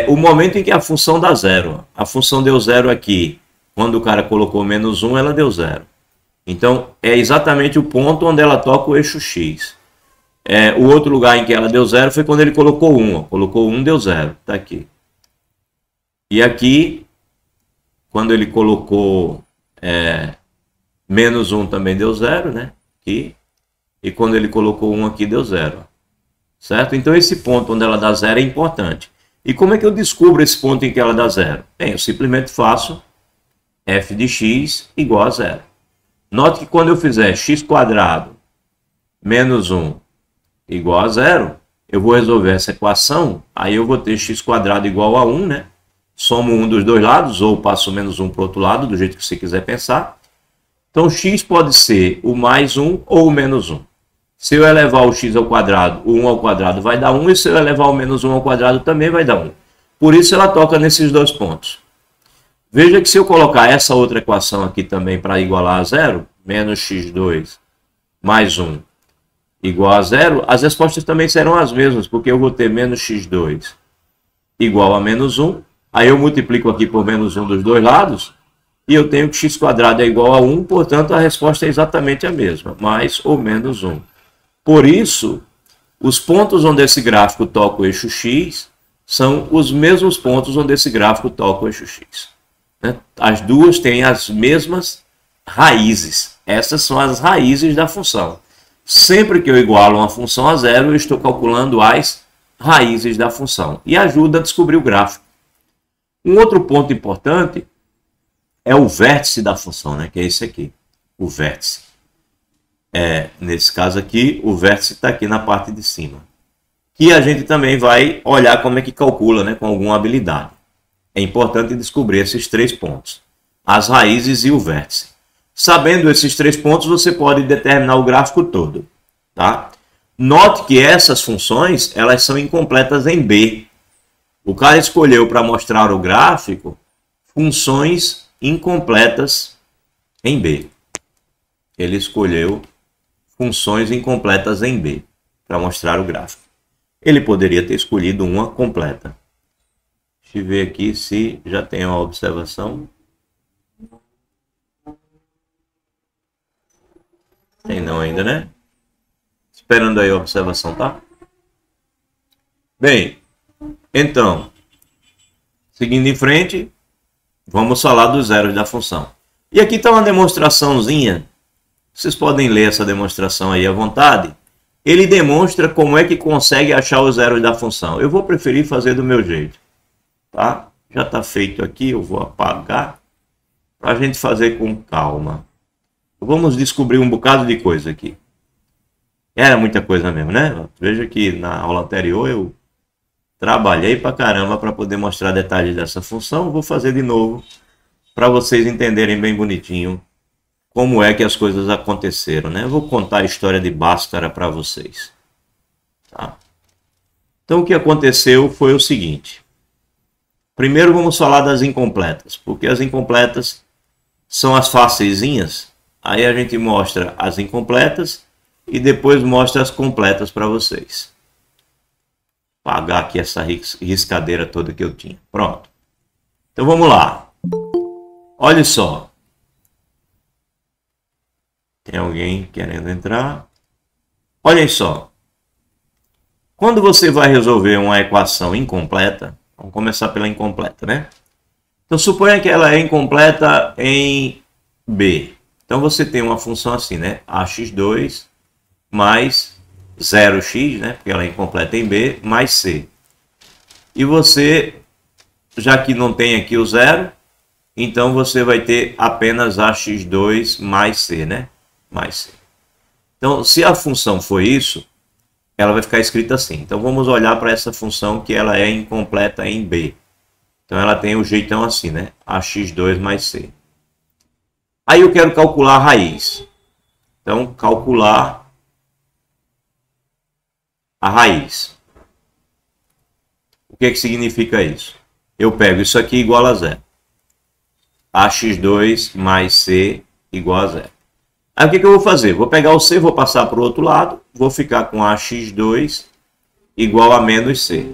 O momento em que a função dá 0. A função deu 0 aqui. Quando o cara colocou menos 1, ela deu 0. Então, é exatamente o ponto onde ela toca o eixo X. O outro lugar em que ela deu 0 foi quando ele colocou 1. Ó. Colocou 1, deu 0. Está aqui. E aqui, quando ele colocou menos 1 também deu 0, né? Aqui. E quando ele colocou 1 aqui, deu 0. Certo? Então, esse ponto onde ela dá 0 é importante. E como é que eu descubro esse ponto em que ela dá 0? Bem, eu simplesmente faço f de x igual a 0. Note que quando eu fizer x² menos 1 igual a 0, eu vou resolver essa equação, aí eu vou ter x² igual a 1, né? Somo um dos dois lados, ou passo menos 1 para o outro lado, do jeito que você quiser pensar. Então, x pode ser o mais 1 ou o menos 1. Se eu elevar o x ao quadrado, o 1 ao quadrado vai dar 1, e se eu elevar o menos 1 ao quadrado também vai dar 1. Por isso ela toca nesses dois pontos. Veja que se eu colocar essa outra equação aqui também para igualar a 0, menos x2 mais 1 igual a 0, as respostas também serão as mesmas, porque eu vou ter menos x2 igual a menos 1, aí eu multiplico aqui por menos 1 dos dois lados, e eu tenho que x² é igual a 1, portanto a resposta é exatamente a mesma, mais ou menos 1. Por isso, os pontos onde esse gráfico toca o eixo x são os mesmos pontos onde esse gráfico toca o eixo x. As duas têm as mesmas raízes. Essas são as raízes da função. Sempre que eu igualo uma função a 0, eu estou calculando as raízes da função. E ajuda a descobrir o gráfico. Um outro ponto importante é o vértice da função, né? Que é esse aqui, o vértice. Nesse caso aqui, o vértice está aqui na parte de cima. Que a gente também vai olhar como é que calcula, né? Com alguma habilidade. É importante descobrir esses 3 pontos. As raízes e o vértice. Sabendo esses 3 pontos, você pode determinar o gráfico todo. Tá? Note que essas funções elas são incompletas em B. O cara escolheu para mostrar o gráfico funções incompletas em B. Ele escolheu funções incompletas em B para mostrar o gráfico. Ele poderia ter escolhido uma completa. Deixa eu ver aqui se já tem uma observação. Tem não ainda, né? Esperando aí a observação, tá? Bem, então, seguindo em frente, vamos falar dos zeros da função. E aqui está uma demonstraçãozinha. Vocês podem ler essa demonstração aí à vontade. Ele demonstra como é que consegue achar os zeros da função. Eu vou preferir fazer do meu jeito. Tá? Já está feito aqui, eu vou apagar para a gente fazer com calma. Vamos descobrir um bocado de coisa aqui. Era muita coisa mesmo, né? Veja que na aula anterior eu trabalhei pra caramba para poder mostrar detalhes dessa função. Vou fazer de novo para vocês entenderem bem bonitinho como é que as coisas aconteceram, né? Eu vou contar a história de Bhaskara para vocês. Tá? Então o que aconteceu foi o seguinte. Primeiro vamos falar das incompletas, porque as incompletas são as facilzinhas. Aí a gente mostra as incompletas e depois mostra as completas para vocês. Vou apagar aqui essa riscadeira toda que eu tinha. Pronto. Então vamos lá. Olha só. Tem alguém querendo entrar? Olhem só. Quando você vai resolver uma equação incompleta, vamos começar pela incompleta, né? Então suponha que ela é incompleta em B. Então você tem uma função assim, né? ax2 mais 0x, né? Porque ela é incompleta em B, mais c. E você, já que não tem aqui o 0, então você vai ter apenas ax2 mais c, né? Mais c. Então, se a função for isso, ela vai ficar escrita assim. Então vamos olhar para essa função que ela é incompleta em B. Então ela tem o jeitão assim, né? ax2 mais c. Aí eu quero calcular a raiz. Então, calcular a raiz. O que significa isso? Eu pego isso aqui igual a 0. ax2 mais c igual a 0. Aí o que eu vou fazer? Vou pegar o c, vou passar para o outro lado. Vou ficar com ax2 igual a menos c.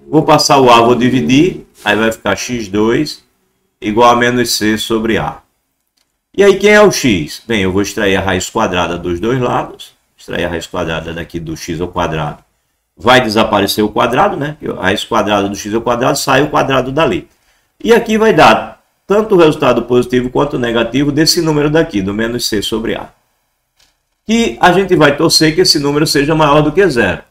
Vou passar o a, vou dividir. Aí vai ficar x2 igual a menos c sobre a. E aí, quem é o x? Bem, eu vou extrair a raiz quadrada dos dois lados. Extrair a raiz quadrada daqui do x ao quadrado. Vai desaparecer o quadrado, né? A raiz quadrada do x ao quadrado sai o quadrado dali. E aqui vai dar tanto o resultado positivo quanto negativo desse número daqui, do menos c sobre a. E a gente vai torcer que esse número seja maior do que 0.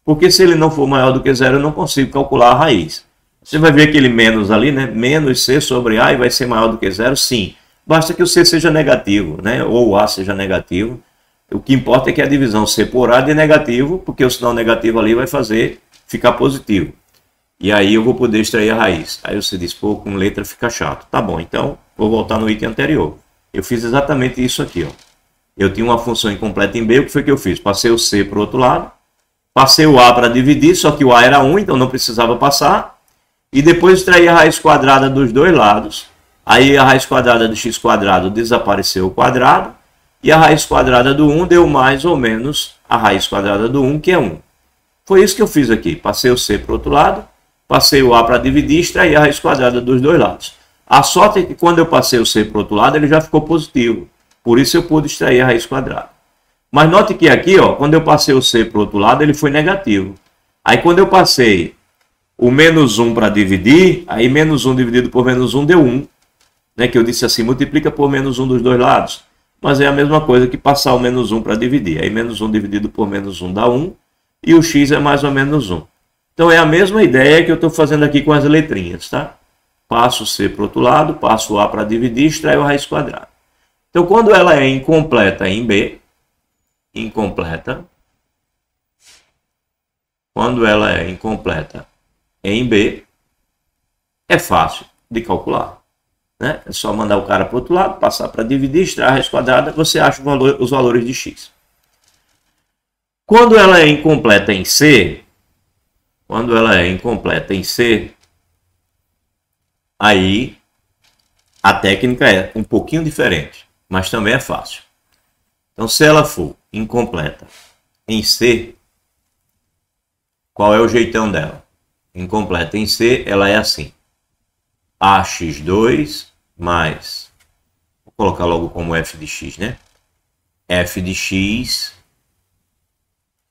Porque se ele não for maior do que 0, eu não consigo calcular a raiz. Você vai ver aquele menos ali, né? Menos c sobre a e vai ser maior do que 0? Sim. Basta que o c seja negativo, né? Ou o a seja negativo. O que importa é que a divisão C por A é negativo, porque o sinal negativo ali vai fazer ficar positivo. E aí eu vou poder extrair a raiz. Aí você diz, pô, com letra fica chato. Tá bom, então vou voltar no item anterior. Eu fiz exatamente isso aqui, ó. Eu tinha uma função incompleta em B, o que foi que eu fiz? Passei o C para o outro lado, passei o A para dividir, só que o A era 1, então não precisava passar. E depois extraí a raiz quadrada dos dois lados. Aí a raiz quadrada do x quadrado desapareceu o quadrado. E a raiz quadrada do 1 deu mais ou menos a raiz quadrada do 1, que é 1. Foi isso que eu fiz aqui. Passei o C para o outro lado, passei o A para dividir e extraí a raiz quadrada dos dois lados. A sorte é que quando eu passei o C para o outro lado, ele já ficou positivo. Por isso eu pude extrair a raiz quadrada. Mas note que aqui, ó, quando eu passei o C para o outro lado, ele foi negativo. Aí quando eu passei o menos 1 para dividir, aí menos 1 dividido por menos 1 deu 1. Né, que eu disse assim, multiplica por menos 1 dos dois lados. Mas é a mesma coisa que passar o menos 1 para dividir. Aí menos 1 dividido por menos 1 dá 1. E o x é mais ou menos 1. Então é a mesma ideia que eu estou fazendo aqui com as letrinhas, tá? Passo o C para o outro lado, passo o A para dividir e extraio a raiz quadrada. Então quando ela é incompleta em B, quando ela é incompleta em B, é fácil de calcular. Né? É só mandar o cara para o outro lado, passar para dividir, extrair a raiz quadrada, você acha os valores de x. Quando ela é incompleta em C, aí a técnica é um pouquinho diferente, mas também é fácil. Então, se ela for incompleta em C, qual é o jeitão dela? Incompleta em C, ela é assim. AX2 mais, vou colocar logo como f de x, né? F de x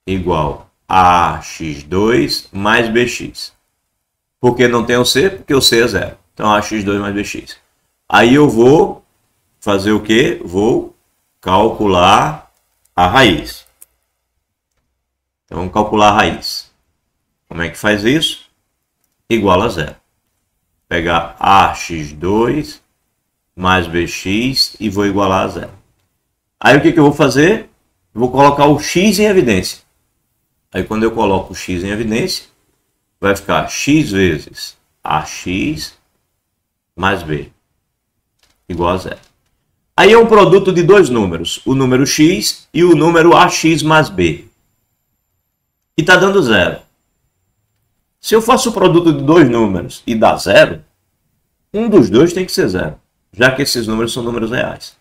igual a AX2 mais BX. Por que não tem o C? Porque o C é zero. Então, AX2 mais BX. Aí eu vou fazer o quê? Vou calcular a raiz. Então, vamos calcular a raiz. Como é que faz isso? Igual a zero. Pegar AX2 mais BX e vou igualar a zero. Aí o que eu vou fazer? Eu vou colocar o x em evidência. Aí quando eu coloco o x em evidência, vai ficar x vezes AX mais B igual a zero. Aí é um produto de dois números, o número x e o número AX mais B. E está dando zero. Se eu faço o produto de dois números e dá zero, um dos dois tem que ser zero, já que esses números são números reais.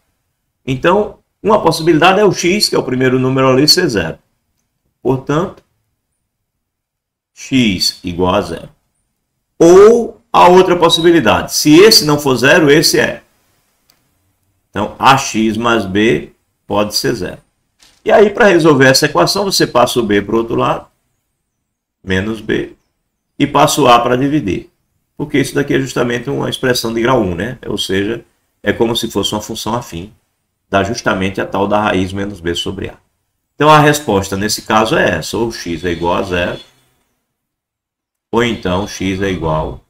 Então, uma possibilidade é o x, que é o primeiro número ali, ser zero. Portanto, x igual a zero. Ou a outra possibilidade, se esse não for zero, esse é. Então, AX mais B pode ser zero. E aí, para resolver essa equação, você passa o B para o outro lado, menos B, e passa o A para dividir. Porque isso daqui é justamente uma expressão de grau 1, né? Ou seja, é como se fosse uma função afim, dá justamente a tal da raiz menos B sobre A. Então, a resposta nesse caso é essa, ou x é igual a zero, ou então x é igual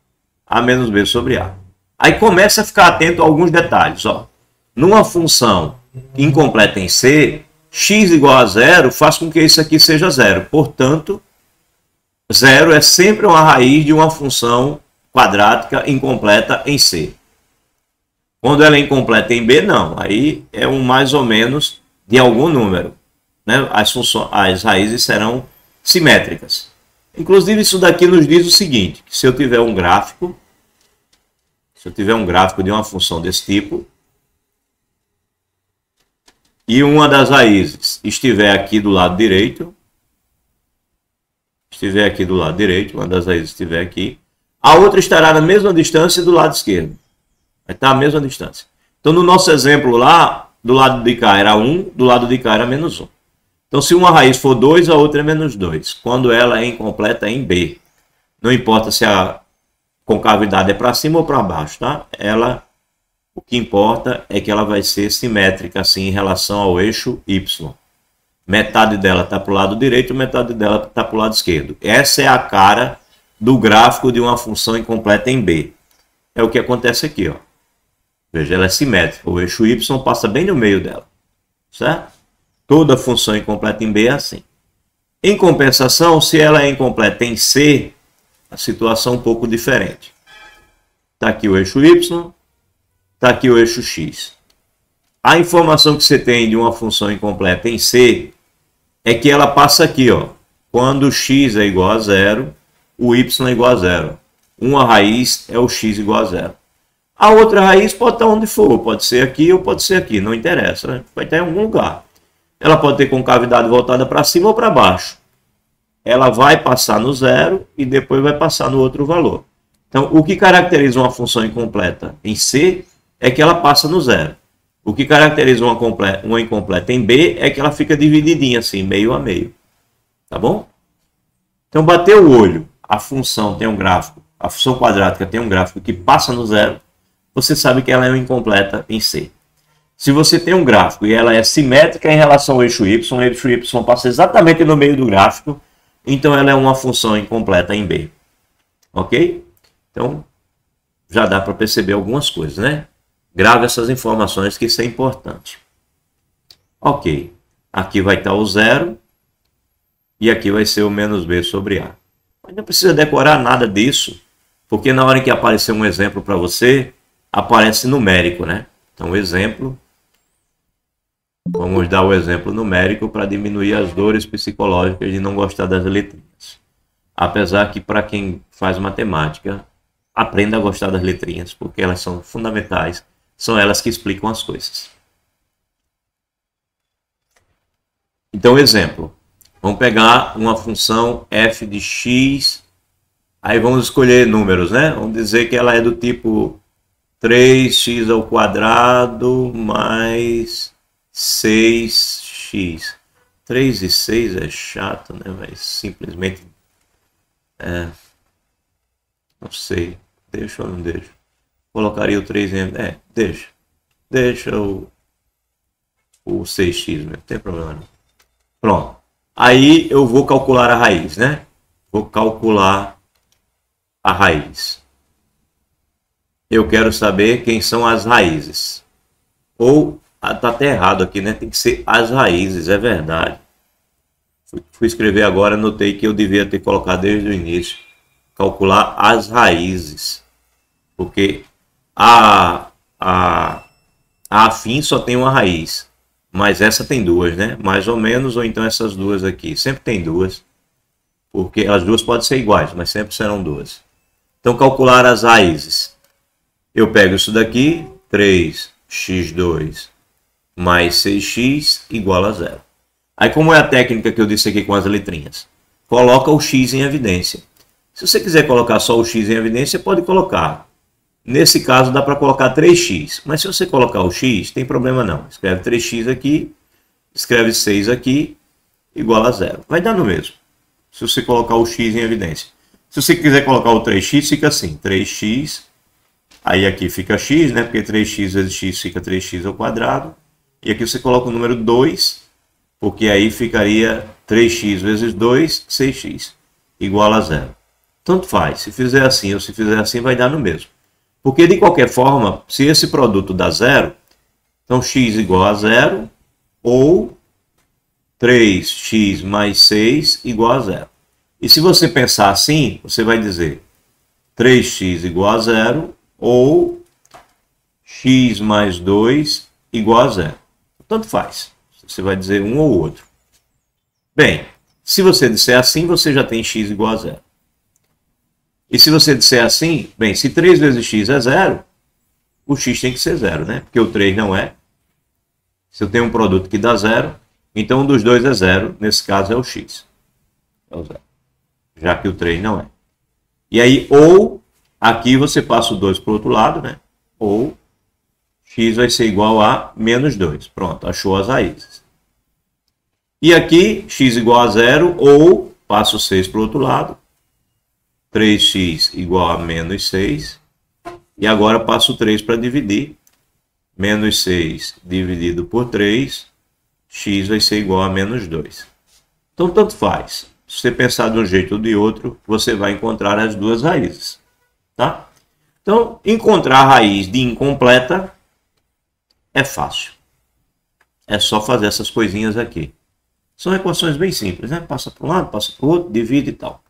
a menos B sobre A. Aí começa a ficar atento a alguns detalhes, ó. Numa função incompleta em C, x igual a zero faz com que isso aqui seja zero. Portanto, zero é sempre uma raiz de uma função quadrática incompleta em C. Quando ela é incompleta em B, não. Aí é um mais ou menos de algum número. Né? As raízes serão simétricas. Inclusive, isso daqui nos diz o seguinte, que se eu tiver um gráfico de uma função desse tipo, e uma das raízes estiver aqui do lado direito, uma das raízes estiver aqui, a outra estará na mesma distância do lado esquerdo. Vai estar a mesma distância. Então, no nosso exemplo lá, do lado de cá era 1, do lado de cá era menos 1. Então, se uma raiz for 2, a outra é menos 2. Quando ela é incompleta em B. Não importa se a concavidade é para cima ou para baixo, tá? O que importa é que ela vai ser simétrica assim em relação ao eixo Y. Metade dela está para o lado direito, metade dela está para o lado esquerdo. Essa é a cara do gráfico de uma função incompleta em B. É o que acontece aqui, ó. Veja, ela é simétrica. O eixo Y passa bem no meio dela, certo? Toda função incompleta em B é assim. Em compensação, se ela é incompleta em C, a situação é um pouco diferente. Está aqui o eixo Y, está aqui o eixo X. A informação que você tem de uma função incompleta em C é que ela passa aqui, ó, quando x é igual a zero, o y é igual a zero. Uma raiz é o x igual a zero. A outra raiz pode estar onde for, pode ser aqui ou pode ser aqui, não interessa, né? Vai estar em algum lugar. Ela pode ter concavidade voltada para cima ou para baixo. Ela vai passar no zero e depois vai passar no outro valor. Então, o que caracteriza uma função incompleta em C é que ela passa no zero. O que caracteriza uma incompleta em B é que ela fica divididinha assim, meio a meio. Tá bom? Então, bateu o olho, a função tem um gráfico, a função quadrática tem um gráfico que passa no zero, você sabe que ela é uma incompleta em C. Se você tem um gráfico e ela é simétrica em relação ao eixo Y, o eixo Y passa exatamente no meio do gráfico, então ela é uma função incompleta em B. Ok? Então, já dá para perceber algumas coisas, né? Grave essas informações que isso é importante. Ok. Aqui vai estar o zero e aqui vai ser o menos B sobre A. Mas não precisa decorar nada disso, porque na hora que aparecer um exemplo para você, aparece numérico, né? Então, exemplo. Vamos dar o exemplo numérico para diminuir as dores psicológicas de não gostar das letrinhas. Apesar que para quem faz matemática, aprenda a gostar das letrinhas, porque elas são fundamentais, são elas que explicam as coisas. Então, exemplo. Vamos pegar uma função f de x, aí vamos escolher números, né? Vamos dizer que ela é do tipo 3x ao quadrado mais 6x. 3 e 6 é chato, né? Mas simplesmente... não sei. Deixa ou não deixa? Colocaria o 3 em... deixa. Deixa o 6x mesmo. Não tem problema não. Pronto. Aí eu vou calcular a raiz, né? Vou calcular a raiz. Eu quero saber quem são as raízes. Ou, tá até errado aqui, né? Tem que ser as raízes, é verdade. Fui escrever agora, notei que eu devia ter colocado desde o início. Calcular as raízes. Porque a afim só tem uma raiz. Mas essa tem duas, né? Mais ou menos, ou então essas duas aqui. Sempre tem duas. Porque as duas podem ser iguais, mas sempre serão duas. Então, calcular as raízes. Eu pego isso daqui, 3x2 mais 6x igual a zero. Aí, como é a técnica que eu disse aqui com as letrinhas? Coloca o x em evidência. Se você quiser colocar só o x em evidência, pode colocar. Nesse caso, dá para colocar 3x. Mas se você colocar o x, tem problema não. Escreve 3x aqui, escreve 6 aqui, igual a zero. Vai dar no mesmo, se você colocar o x em evidência. Se você quiser colocar o 3x, fica assim. 3x, aí aqui fica x, né? Porque 3x vezes x fica 3x ao quadrado. E aqui você coloca o número 2, porque aí ficaria 3x vezes 2, 6x, igual a zero. Tanto faz. Se fizer assim ou se fizer assim, vai dar no mesmo. Porque, de qualquer forma, se esse produto dá zero, então x igual a zero, ou 3x mais 6 igual a zero. E se você pensar assim, você vai dizer 3x igual a zero, ou x mais 2 igual a zero. Tanto faz. Você vai dizer um ou outro. Bem, se você disser assim, você já tem x igual a zero. E se você disser assim, bem, se 3 vezes x é zero, o x tem que ser zero, né? Porque o 3 não é. Se eu tenho um produto que dá zero, então um dos dois é zero, nesse caso é o x. É o zero. Já que o 3 não é. E aí, ou, aqui você passa o 2 para o outro lado, né? Ou x vai ser igual a menos 2. Pronto, achou as raízes. E aqui, x igual a zero, ou passo o 6 para o outro lado. 3x igual a menos 6. E agora passo o 3 para dividir. Menos 6 dividido por 3. X vai ser igual a menos 2. Então, tanto faz. Se você pensar de um jeito ou de outro, você vai encontrar as duas raízes. Tá? Então, encontrar a raiz de incompleta é fácil. é só fazer essas coisinhas aqui. São equações bem simples, né? Passa para um lado, passa para o outro, divide e tal.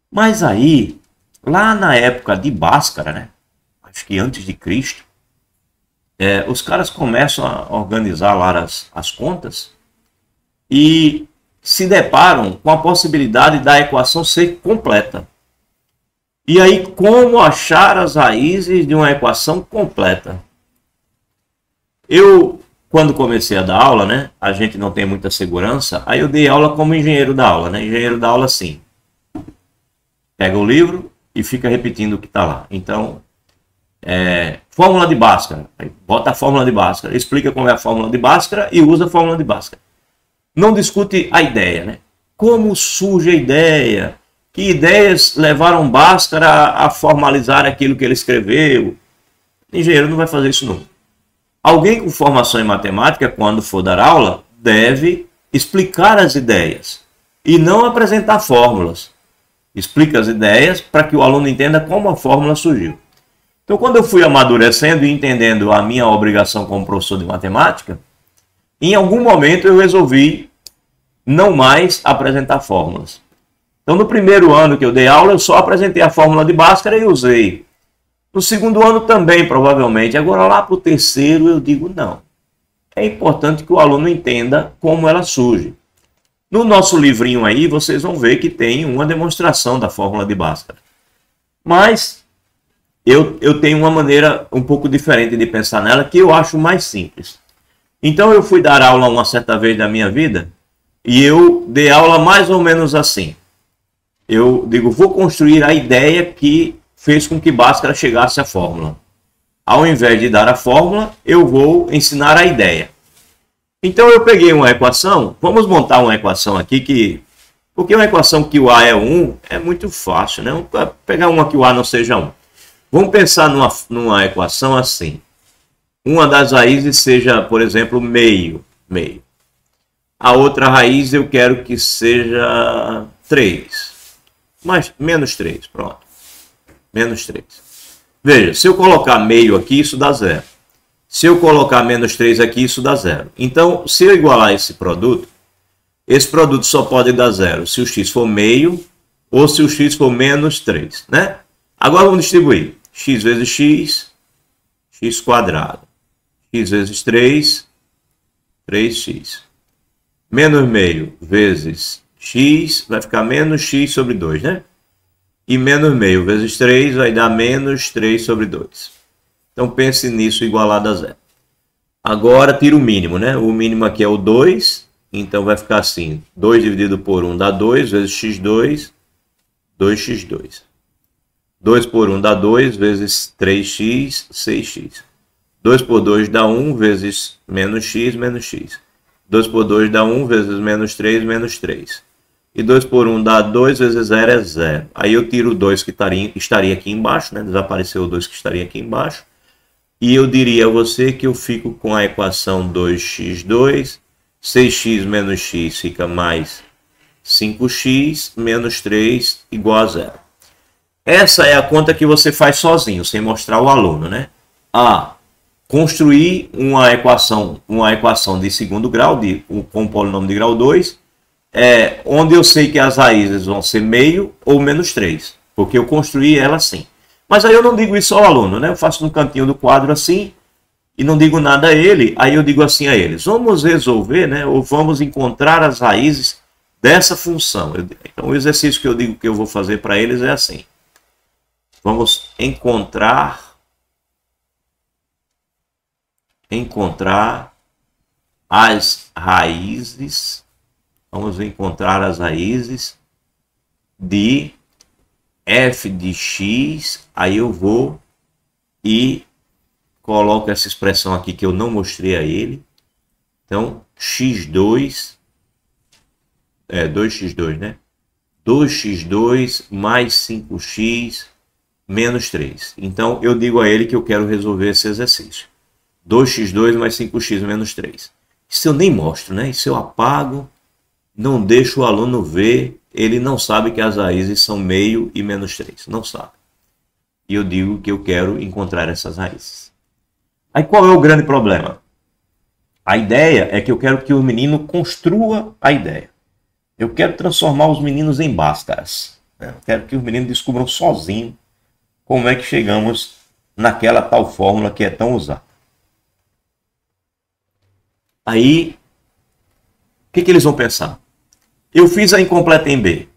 Mas aí, lá na época de Bhaskara, né? Acho que antes de Cristo, os caras começam a organizar lá as contas e se deparam com a possibilidade da equação ser completa. E aí, como achar as raízes de uma equação completa? Eu, quando comecei a dar aula, né, a gente não tem muita segurança, aí eu dei aula como engenheiro da aula, né? Engenheiro da aula, sim. Pega o livro e fica repetindo o que está lá. Então, fórmula de Bhaskara. Aí bota a fórmula de Bhaskara, explica como é a fórmula de Bhaskara e usa a fórmula de Bhaskara. Não discute a ideia, né? Como surge a ideia? Que ideias levaram Bhaskara a formalizar aquilo que ele escreveu? O engenheiro não vai fazer isso nunca. Alguém com formação em matemática, quando for dar aula, deve explicar as ideias e não apresentar fórmulas. Explica as ideias para que o aluno entenda como a fórmula surgiu. Então, quando eu fui amadurecendo e entendendo a minha obrigação como professor de matemática, em algum momento eu resolvi não mais apresentar fórmulas. Então, no primeiro ano que eu dei aula, eu só apresentei a fórmula de Bhaskara e usei. No segundo ano também, provavelmente. Agora, lá para o terceiro, eu digo não. É importante que o aluno entenda como ela surge. No nosso livrinho aí, vocês vão ver que tem uma demonstração da fórmula de Bhaskara. Mas eu tenho uma maneira um pouco diferente de pensar nela, que eu acho mais simples. Então, eu fui dar aula uma certa vez na minha vida, e eu dei aula mais ou menos assim. Eu digo, vou construir a ideia que fez com que Bhaskara chegasse à fórmula. Ao invés de dar a fórmula, eu vou ensinar a ideia. Então eu peguei uma equação, vamos montar uma equação aqui, porque uma equação que o A é 1 é muito fácil, né? Vamos pegar uma que o A não seja 1. Vamos pensar numa equação assim. Uma das raízes seja, por exemplo, meio. A outra raiz eu quero que seja 3. Mas menos 3, pronto. Menos 3. Veja, se eu colocar meio aqui, isso dá 0. Se eu colocar menos 3 aqui, isso dá 0. Então, se eu igualar esse produto só pode dar 0 se o x for meio ou se o x for menos 3, né? Agora vamos distribuir. X vezes x, x quadrado. X vezes 3, 3x. Menos meio vezes x vai ficar menos x sobre 2, né? E menos meio vezes 3 vai dar menos 3 sobre 2. Então pense nisso igualado a 0. Agora tira o mínimo, né? O mínimo aqui é o 2, então vai ficar assim. 2 dividido por 1 dá 2 vezes x2, 2x2. 2 por 1 dá 2 vezes 3x, 6x. 2 por 2 dá 1 vezes menos x, menos x. 2 por 2 dá 1 vezes menos 3, menos 3. E 2 por 1 dá 2 vezes 0 é 0. Aí eu tiro o 2 que estaria aqui embaixo, né? Desapareceu o 2 que estaria aqui embaixo. E eu diria a você que eu fico com a equação 2x2. 6x menos x fica mais 5x menos 3 igual a 0. Essa é a conta que você faz sozinho, sem mostrar ao aluno, né? Construir uma equação de segundo grau, com um polinômio de grau 2, onde eu sei que as raízes vão ser meio ou menos 3, porque eu construí ela assim. Mas aí eu não digo isso ao aluno, né? Eu faço no cantinho do quadro assim e não digo nada a ele, aí eu digo assim a eles: vamos resolver, né? Ou vamos encontrar as raízes dessa função. Então o exercício que eu digo que eu vou fazer para eles é assim: vamos encontrar as raízes. Vamos encontrar as raízes de f de x. Aí eu vou e coloco essa expressão aqui que eu não mostrei a ele. Então, x2, 2x2, né? 2x2 mais 5x menos 3. Então, eu digo a ele que eu quero resolver esse exercício. 2x2 mais 5x menos 3. Isso eu nem mostro, né? Isso eu apago. Não deixo o aluno ver, ele não sabe que as raízes são meio e menos 3, não sabe. E eu digo que eu quero encontrar essas raízes. Aí qual é o grande problema? A ideia é que eu quero que o menino construa a ideia. Eu quero transformar os meninos em báscaras. Eu quero que os meninos descubram sozinhos como é que chegamos naquela tal fórmula que é tão usada. Aí, o que eles vão pensar? Eu fiz a incompleta em B.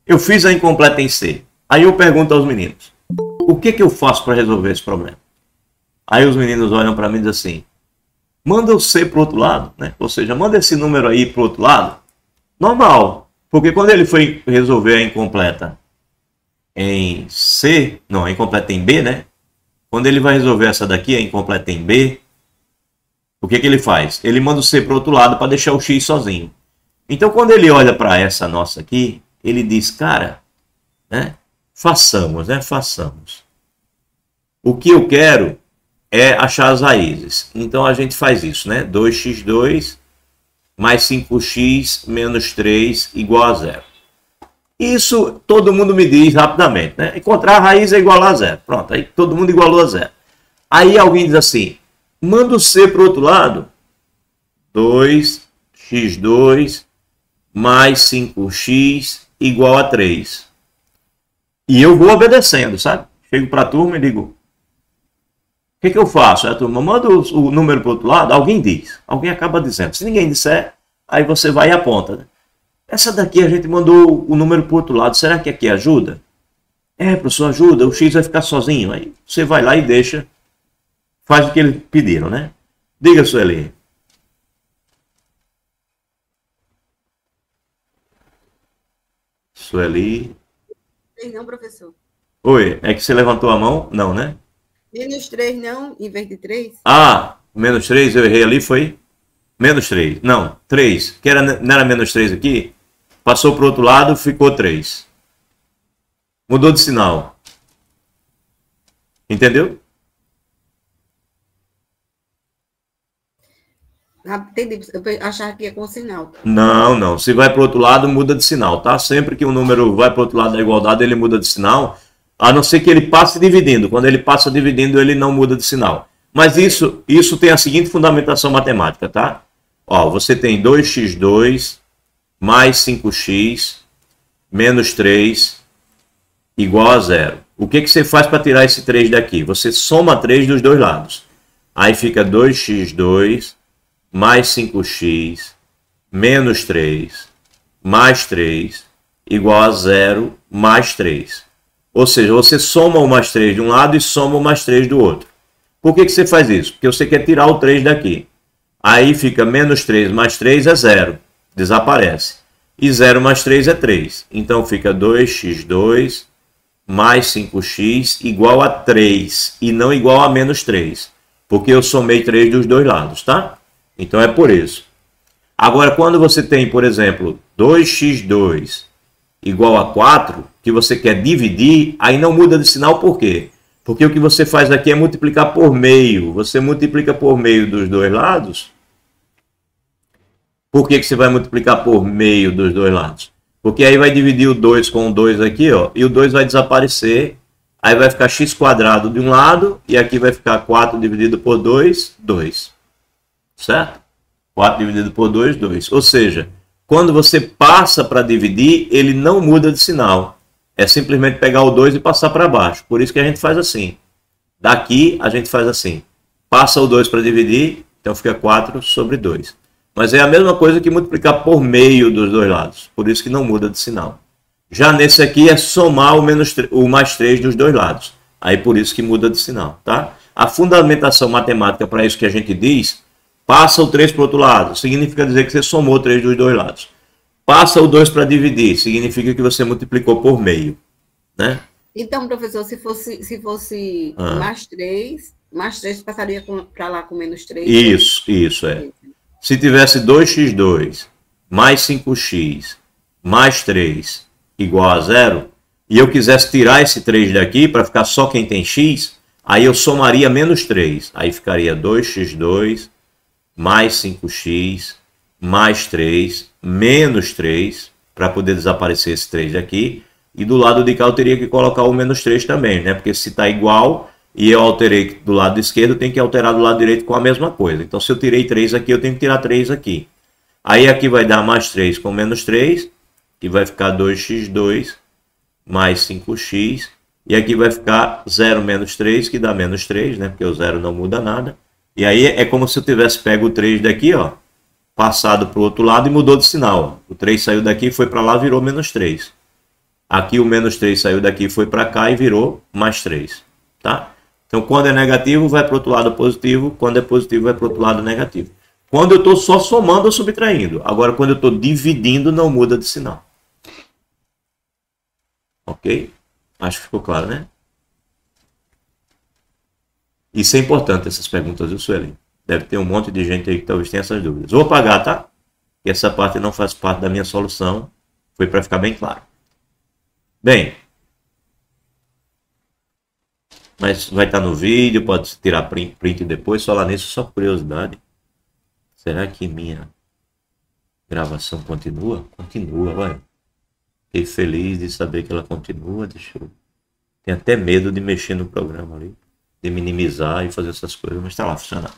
Eu fiz a incompleta em C. Aí eu pergunto aos meninos, o que eu faço para resolver esse problema? Aí os meninos olham para mim e dizem assim, manda o C para o outro lado, né? Ou seja, manda esse número aí para o outro lado. Normal, porque quando ele foi resolver a incompleta em C, não, a incompleta em B, né? Quando ele vai resolver essa daqui, a incompleta em B, o que ele faz? Ele manda o C para o outro lado para deixar o X sozinho. Então, quando ele olha para essa nossa aqui, ele diz, cara, né? Façamos. O que eu quero é achar as raízes. Então, a gente faz isso, né? 2x2 mais 5x menos 3 igual a 0. Isso todo mundo me diz rapidamente, né? Encontrar a raiz é igual a 0. Pronto, aí todo mundo igualou a 0. Aí alguém diz assim, manda o C para o outro lado. 2x2 mais 5x igual a 3. E eu vou obedecendo, sabe? Chego para a turma e digo, o que eu faço? A turma manda o número para o outro lado, alguém diz. Alguém acaba dizendo. Se ninguém disser, aí você vai e aponta, né? Essa daqui a gente mandou o número para o outro lado. Será que aqui ajuda? É, professor, ajuda. O X vai ficar sozinho. Aí você vai lá e deixa. Faz o que eles pediram, né? Diga, Sueli. Sueli. Não, professor. Oi, é que você levantou a mão? Não, né? Menos 3 não, em vez de 3? Ah, menos 3, eu errei ali, foi? Menos 3. Não, 3. Que era, não era menos 3 aqui? Passou para o outro lado, ficou 3. Mudou de sinal. Entendeu? Entendi. Eu achava que ia com sinal. Não. Se vai para o outro lado, muda de sinal, tá? Sempre que o número vai para o outro lado da igualdade, ele muda de sinal. A não ser que ele passe dividindo. Quando ele passa dividindo, ele não muda de sinal. Mas isso tem a seguinte fundamentação matemática, tá? Ó, você tem 2x2 mais 5x menos 3 igual a 0. O que você faz para tirar esse 3 daqui? Você soma 3 dos dois lados. Aí fica 2x2 mais 5x menos 3 mais 3 igual a 0 mais 3. Ou seja, você soma o mais 3 de um lado e soma o mais 3 do outro. Por que você faz isso? Porque você quer tirar o 3 daqui. Aí fica menos 3 mais 3 é 0. Desaparece. E 0 mais 3 é 3. Então fica 2x2 mais 5x igual a 3. E não igual a menos 3. Porque eu somei 3 dos dois lados, tá? Então é por isso. Agora, quando você tem, por exemplo, 2x2 igual a 4, que você quer dividir, aí não muda de sinal, por quê? Porque o que você faz aqui é multiplicar por meio. Você multiplica por meio dos dois lados. Por que você vai multiplicar por meio dos dois lados? Porque aí vai dividir o 2 com o 2 aqui, ó, e o 2 vai desaparecer. Aí vai ficar x² de um lado, e aqui vai ficar 4 dividido por 2, 2. Certo? 4 dividido por 2, 2. Ou seja, quando você passa para dividir, ele não muda de sinal. É simplesmente pegar o 2 e passar para baixo. Por isso que a gente faz assim. Daqui a gente faz assim. Passa o 2 para dividir, então fica 4 sobre 2. Mas é a mesma coisa que multiplicar por meio dos dois lados. Por isso que não muda de sinal. Já nesse aqui é somar o mais 3 dos dois lados. Aí por isso que muda de sinal, tá? A fundamentação matemática para isso que a gente diz, passa o 3 para o outro lado. Significa dizer que você somou 3 dos dois lados. Passa o 2 para dividir. Significa que você multiplicou por meio, né? Então, professor, se fosse mais 3 passaria para lá com menos 3. Isso é. Se tivesse 2x2 mais 5x mais 3 igual a 0, e eu quisesse tirar esse 3 daqui para ficar só quem tem x, aí eu somaria menos 3. Aí ficaria 2x2 mais 5x mais 3 menos 3, para poder desaparecer esse 3 daqui. E do lado de cá eu teria que colocar o menos 3 também, né? Porque se está igual, e eu alterei do lado esquerdo, tem que alterar do lado direito com a mesma coisa. Então, se eu tirei 3 aqui, eu tenho que tirar 3 aqui. Aí aqui vai dar mais 3 com menos 3, que vai ficar 2x2 mais 5x. E aqui vai ficar 0 menos 3, que dá menos 3, né? Porque o 0 não muda nada. E aí é como se eu tivesse pego o 3 daqui, ó, passado para o outro lado e mudou de sinal. Ó. O 3 saiu daqui, foi para lá, virou menos 3. Aqui o menos 3 saiu daqui, foi para cá e virou mais 3. Tá? Então, quando é negativo, vai para o outro lado positivo. Quando é positivo, vai para o outro lado negativo. Quando eu estou só somando ou subtraindo. Agora, quando eu estou dividindo, não muda de sinal. Ok? Acho que ficou claro, né? Isso é importante, essas perguntas, viu, Sueli? Deve ter um monte de gente aí que talvez tenha essas dúvidas. Vou apagar, tá? Que essa parte não faz parte da minha solução. Foi para ficar bem claro. Bem. Mas vai estar no vídeo, pode tirar print depois. Só lá nisso, só curiosidade. Será que minha gravação continua? Continua, vai. Fiquei feliz de saber que ela continua. Deixa eu... Tenho até medo de mexer no programa ali. De minimizar e fazer essas coisas. Mas está lá funcionando.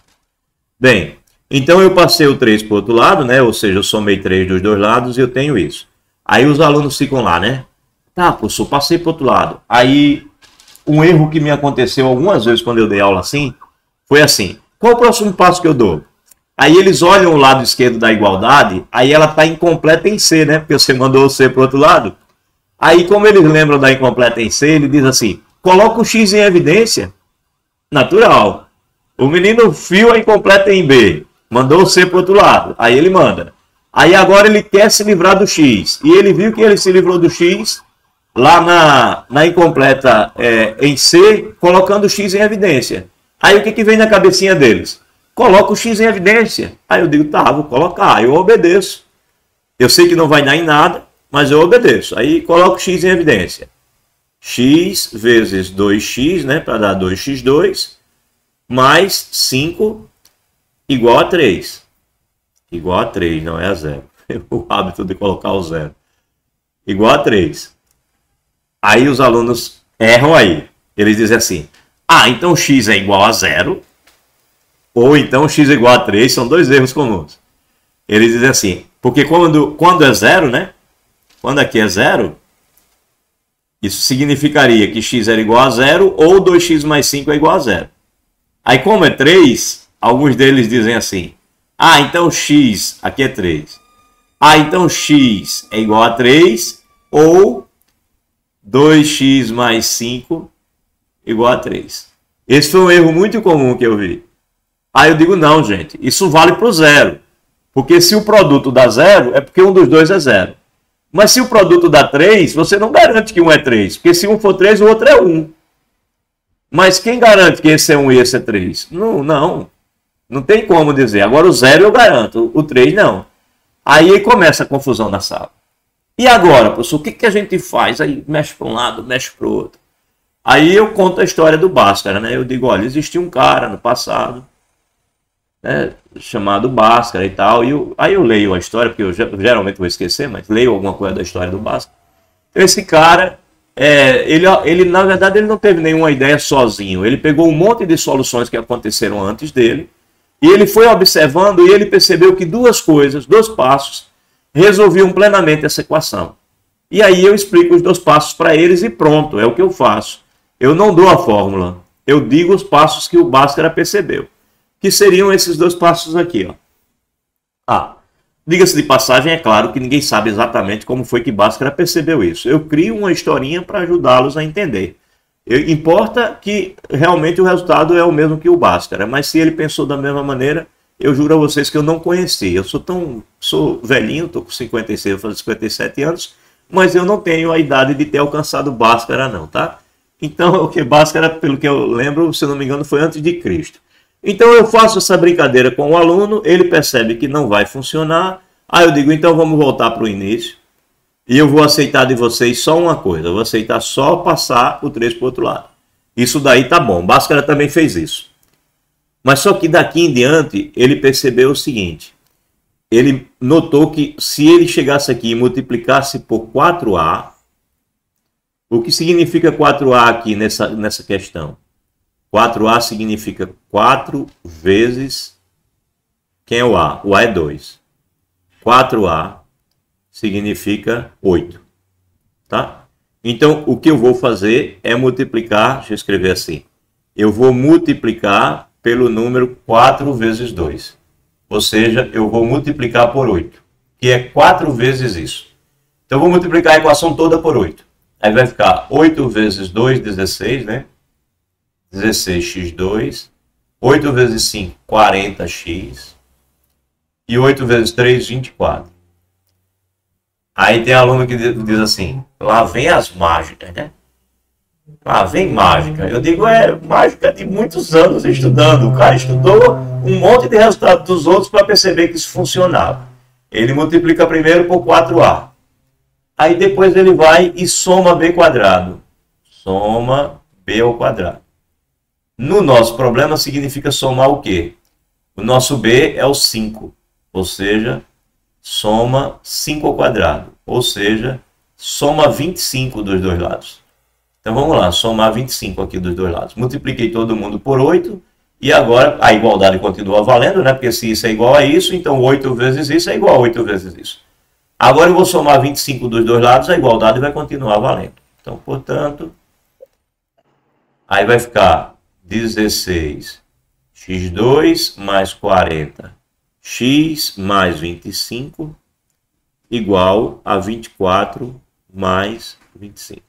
Bem, então eu passei o 3 para o outro lado, né? Ou seja, eu somei 3 dos dois lados e eu tenho isso. Aí os alunos ficam lá, né? Tá, professor, passei para o outro lado. Aí, um erro que me aconteceu algumas vezes quando eu dei aula assim, foi assim. Qual o próximo passo que eu dou? Aí eles olham o lado esquerdo da igualdade, aí ela está incompleta em C, né? Porque você mandou o C para o outro lado. Aí, como eles lembram da incompleta em C, ele diz assim, coloca o X em evidência. Natural. O menino viu a incompleta em B, mandou o C para o outro lado, aí ele manda. Aí agora ele quer se livrar do X, e ele viu que ele se livrou do X lá na incompleta em C, colocando o X em evidência. Aí o que vem na cabecinha deles? Coloca o X em evidência. Aí eu digo, tá, vou colocar, eu obedeço. Eu sei que não vai dar em nada, mas eu obedeço. Aí coloco o X em evidência. X vezes 2x, né, para dar 2x2, mais 5 igual a 3. Igual a 3, não é a 0. O hábito de colocar o 0. Igual a 3. Aí os alunos erram aí. Eles dizem assim, ah, então x é igual a 0, ou então x é igual a 3, são dois erros comuns. Eles dizem assim, porque quando é 0, né? Quando aqui é 0, isso significaria que x era igual a 0, ou 2x mais 5 é igual a 0. Aí como é 3, alguns deles dizem assim, ah, então x, aqui é 3. Ah, então x é igual a 3, ou 2x mais 5 igual a 3. Esse foi um erro muito comum que eu vi. Aí eu digo, não, gente, isso vale para o 0. Porque se o produto dá 0, é porque um dos dois é 0. Mas se o produto dá 3, você não garante que um é 3. Porque se um for 3, o outro é 1. Mas quem garante que esse é 1 e esse é 3? Não tem como dizer. Agora o 0 eu garanto, o 3 não. Aí começa a confusão na sala. E agora, professor, o que a gente faz? Aí mexe para um lado, mexe para o outro. Aí eu conto a história do Bhaskara, né? Eu digo, olha, existia um cara no passado, né, chamado Bhaskara e tal. Aí eu leio a história, porque eu geralmente vou esquecer, mas leio alguma coisa da história do Bhaskara. Então esse cara, ele na verdade ele não teve nenhuma ideia sozinho. Ele pegou um monte de soluções que aconteceram antes dele, e ele foi observando e ele percebeu que dois passos, resolviam plenamente essa equação. E aí eu explico os 2 passos para eles e pronto, é o que eu faço. Eu não dou a fórmula, eu digo os passos que o Bhaskara percebeu. Que seriam esses 2 passos aqui, ó. Diga-se de passagem, é claro que ninguém sabe exatamente como foi que Bhaskara percebeu isso. Eu crio uma historinha para ajudá-los a entender. Importa que realmente o resultado é o mesmo que o Bhaskara, mas se ele pensou da mesma maneira, eu juro a vocês que eu não conheci. Eu sou velhinho, estou com 56, vou fazer 57 anos, mas eu não tenho a idade de ter alcançado Bhaskara não, tá? Então, o que Bhaskara, pelo que eu lembro, se não me engano, foi antes de Cristo. Então eu faço essa brincadeira com o aluno, ele percebe que não vai funcionar, aí eu digo, então vamos voltar para o início, e eu vou aceitar de vocês só uma coisa, eu vou aceitar só passar o 3 para o outro lado. Isso daí tá bom, Bhaskara também fez isso. Mas só que daqui em diante, ele percebeu o seguinte, ele notou que se ele chegasse aqui e multiplicasse por 4A, o que significa 4A aqui nessa questão? 4A significa 4 vezes... Quem é o A? O A é 2. 4A significa 8. Tá? Então, o que eu vou fazer é multiplicar... Deixa eu escrever assim. Eu vou multiplicar pelo número 4 vezes 2. Ou seja, eu vou multiplicar por 8. Que é 4 vezes isso. Então, eu vou multiplicar a equação toda por 8. Aí vai ficar 8 vezes 2, 16, né? 16x2. 8 vezes 5, 40x. E 8 vezes 3, 24. Aí tem aluno que diz assim, lá vem as mágicas, né? Lá vem mágica. Eu digo, mágica de muitos anos estudando. O cara estudou um monte de resultados dos outros para perceber que isso funcionava. Ele multiplica primeiro por 4A. Aí depois ele vai e soma B quadrado. Soma B ao quadrado. No nosso problema significa somar o quê? O nosso B é o 5. Ou seja, soma 5 ao quadrado. Ou seja, soma 25 dos dois lados. Então vamos lá, somar 25 aqui dos dois lados. Multipliquei todo mundo por 8. E agora a igualdade continua valendo, né? Porque se isso é igual a isso, então 8 vezes isso é igual a 8 vezes isso. Agora eu vou somar 25 dos dois lados, a igualdade vai continuar valendo. Então, portanto, aí vai ficar 16x2 mais 40x mais 25 igual a 24 mais 25.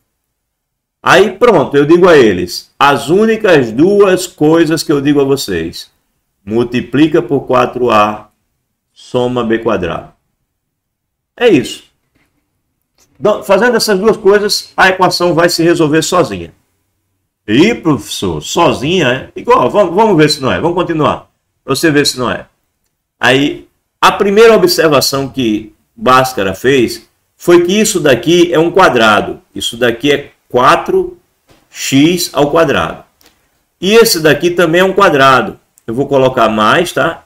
Aí pronto, eu digo a eles, as únicas duas coisas que eu digo a vocês, multiplica por 4A, soma B quadrado. É isso. Fazendo essas duas coisas, a equação vai se resolver sozinha. E, professor, sozinha é igual. Vamos ver se não é. Vamos continuar. Para você ver se não é. Aí, a primeira observação que Bhaskara fez foi que isso daqui é um quadrado. Isso daqui é 4x ao quadrado. E esse daqui também é um quadrado. Eu vou colocar mais, tá?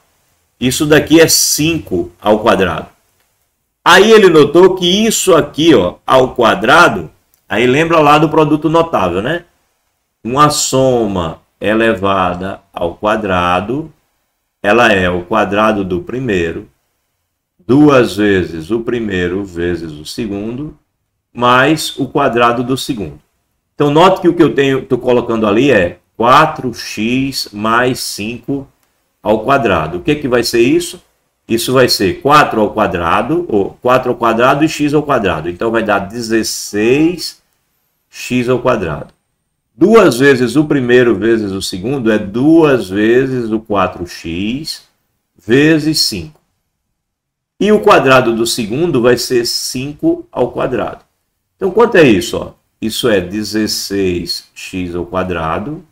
Isso daqui é 5 ao quadrado. Aí ele notou que isso aqui, ó, ao quadrado, aí lembra lá do produto notável, né? Uma soma elevada ao quadrado, ela é o quadrado do primeiro, 2 vezes o primeiro vezes o segundo, mais o quadrado do segundo. Então, note que o que eu estou colocando ali é 4x mais 5 ao quadrado. O que vai ser isso? Isso vai ser 4 ao quadrado, ou 4 ao quadrado e x ao quadrado. Então, vai dar 16x ao quadrado. 2 vezes o primeiro vezes o segundo é 2 vezes o 4x vezes 5. E o quadrado do segundo vai ser 5 ao quadrado. Então, quanto é isso? Ó? Isso é 16x ao quadrado.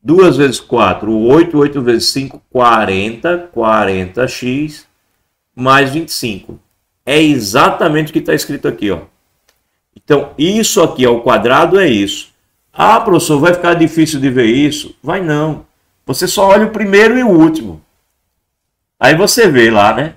2 vezes 4, 8. 8 vezes 5, 40. 40x mais 25. É exatamente o que está escrito aqui. Ó. Então, isso aqui ao quadrado é isso. Ah, professor, vai ficar difícil de ver isso? Vai não. Você só olha o primeiro e o último. Aí você vê lá, né?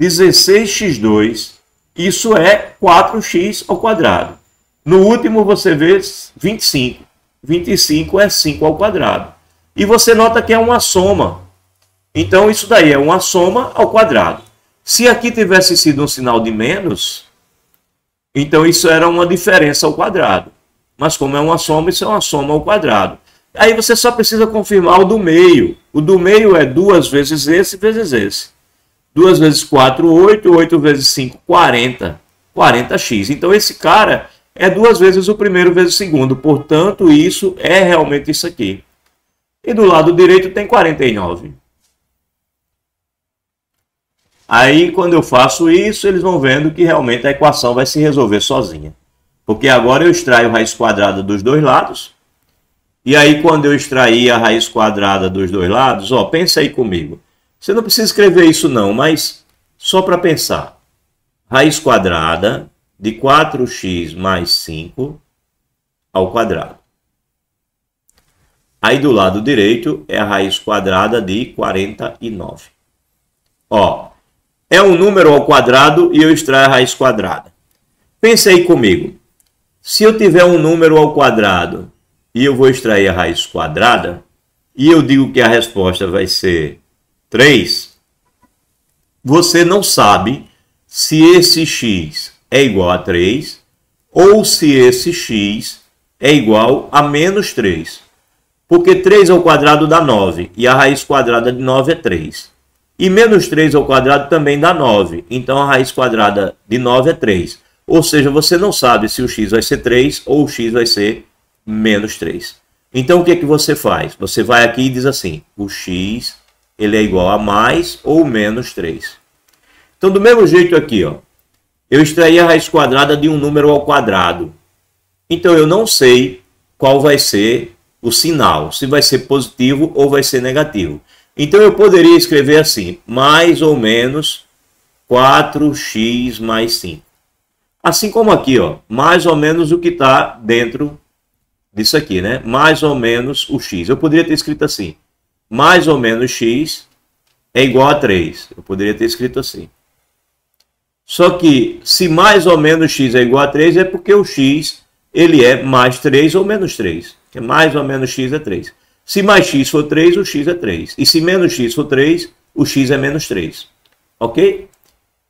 16x2, isso é 4x ao quadrado. No último você vê 25. 25 é 5 ao quadrado. E você nota que é uma soma. Então isso daí é uma soma ao quadrado. Se aqui tivesse sido um sinal de menos, então isso era uma diferença ao quadrado. Mas como é uma soma, isso é uma soma ao quadrado. Aí você só precisa confirmar o do meio. O do meio é 2 vezes esse vezes esse. 2 vezes 4, 8. 8 vezes 5, 40. 40x. Então esse cara é 2 vezes o primeiro vezes o segundo. Portanto, isso é realmente isso aqui. E do lado direito tem 49. Aí, quando eu faço isso, eles vão vendo que realmente a equação vai se resolver sozinha. Porque agora eu extraio a raiz quadrada dos dois lados. E aí, quando eu extrair a raiz quadrada dos dois lados, ó, pensa aí comigo. Você não precisa escrever isso não, mas só para pensar. Raiz quadrada de 4x mais 5 ao quadrado. Aí do lado direito é a raiz quadrada de 49. Ó, é um número ao quadrado e eu extraio a raiz quadrada. Pense aí comigo. Se eu tiver um número ao quadrado e eu vou extrair a raiz quadrada, e eu digo que a resposta vai ser 3, você não sabe se esse x é igual a 3 ou se esse x é igual a menos 3. Porque 3 ao quadrado dá 9 e a raiz quadrada de 9 é 3. E menos 3 ao quadrado também dá 9. Então a raiz quadrada de 9 é 3. Ou seja, você não sabe se o x vai ser 3 ou o x vai ser menos 3. Então o que é que você faz? Você vai aqui e diz assim, o x ele é igual a mais ou menos 3. Então do mesmo jeito aqui, ó, eu extraí a raiz quadrada de um número ao quadrado. Então eu não sei qual vai ser o sinal, se vai ser positivo ou vai ser negativo. Então eu poderia escrever assim, mais ou menos 4x mais 5. Assim como aqui, ó, mais ou menos o que está dentro disso aqui, né? Mais ou menos o x. Eu poderia ter escrito assim, mais ou menos x é igual a 3. Eu poderia ter escrito assim. Só que se mais ou menos x é igual a 3 é porque o x ele é mais 3 ou menos 3. Porque mais ou menos x é 3. Se mais x for 3, o x é 3. E se menos x for 3, o x é menos 3. Ok?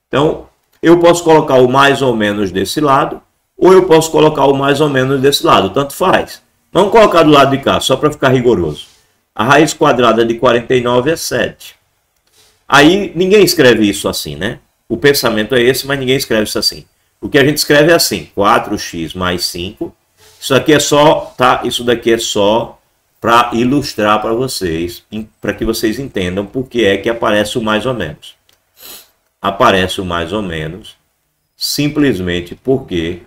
Então, eu posso colocar o mais ou menos desse lado, ou eu posso colocar o mais ou menos desse lado. Tanto faz. Vamos colocar do lado de cá, só para ficar rigoroso. A raiz quadrada de 49 é 7. Aí, ninguém escreve isso assim, né? O pensamento é esse, mas ninguém escreve isso assim. O que a gente escreve é assim, 4x mais 5. Isso aqui é só, tá? Isso daqui é só para ilustrar para vocês, para que vocês entendam por que é que aparece o mais ou menos. Aparece o mais ou menos simplesmente porque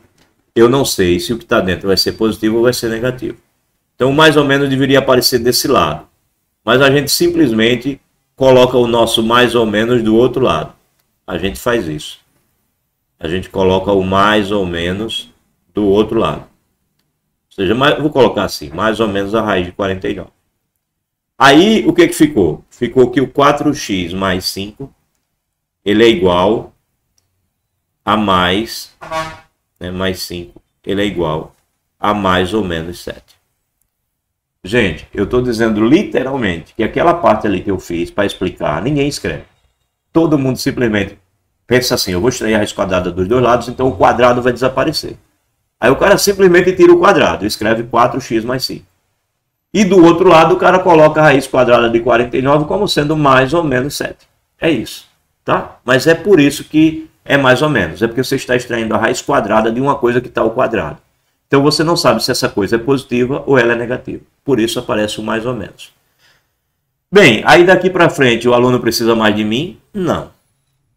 eu não sei se o que está dentro vai ser positivo ou vai ser negativo. Então, o mais ou menos deveria aparecer desse lado. Mas a gente simplesmente coloca o nosso mais ou menos do outro lado. A gente faz isso. A gente coloca o mais ou menos do outro lado. Ou seja, vou colocar assim, mais ou menos a raiz de 49. Aí, o que que ficou? Ficou que o 4x mais 5, ele é igual a mais, né, mais 5, ele é igual a mais ou menos 7. Gente, eu estou dizendo literalmente que aquela parte ali que eu fiz para explicar, ninguém escreve. Todo mundo simplesmente pensa assim, eu vou extrair a raiz quadrada dos dois lados, então o quadrado vai desaparecer. Aí o cara simplesmente tira o quadrado, escreve 4x mais 5. E do outro lado o cara coloca a raiz quadrada de 49 como sendo mais ou menos 7. É isso, tá? Mas é por isso que é mais ou menos. É porque você está extraindo a raiz quadrada de uma coisa que está ao quadrado. Então você não sabe se essa coisa é positiva ou ela é negativa. Por isso aparece o mais ou menos. Bem, aí daqui para frente o aluno precisa mais de mim? Não.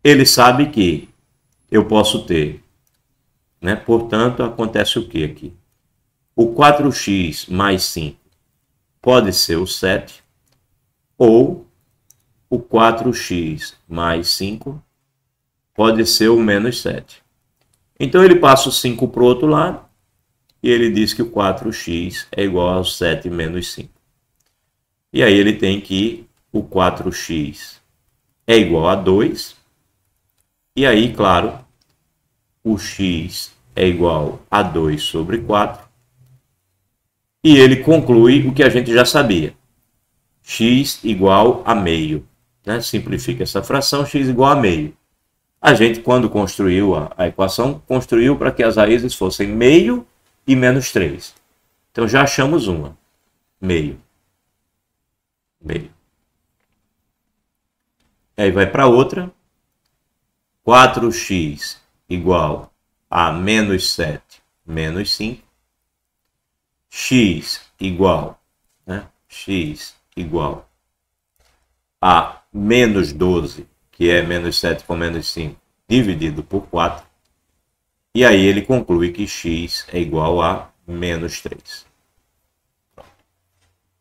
Ele sabe que eu posso ter, né? Portanto, acontece o que aqui? O 4x mais 5 pode ser o 7, ou o 4x mais 5 pode ser o menos 7. Então ele passa o 5 para o outro lado, e ele diz que o 4x é igual ao 7 menos 5. E aí ele tem que o 4x é igual a 2, e aí, claro, o x é igual a 2 sobre 4. E ele conclui o que a gente já sabia. X igual a meio. Né? Simplifica essa fração, x igual a meio. A gente, quando construiu a equação, construiu para que as raízes fossem meio e menos 3. Então já achamos uma. Meio. Meio. Aí vai para outra. 4x igual a menos 7 menos 5. X igual, né? X igual a menos 12, que é menos 7 com menos 5, dividido por 4. E aí ele conclui que x é igual a menos 3.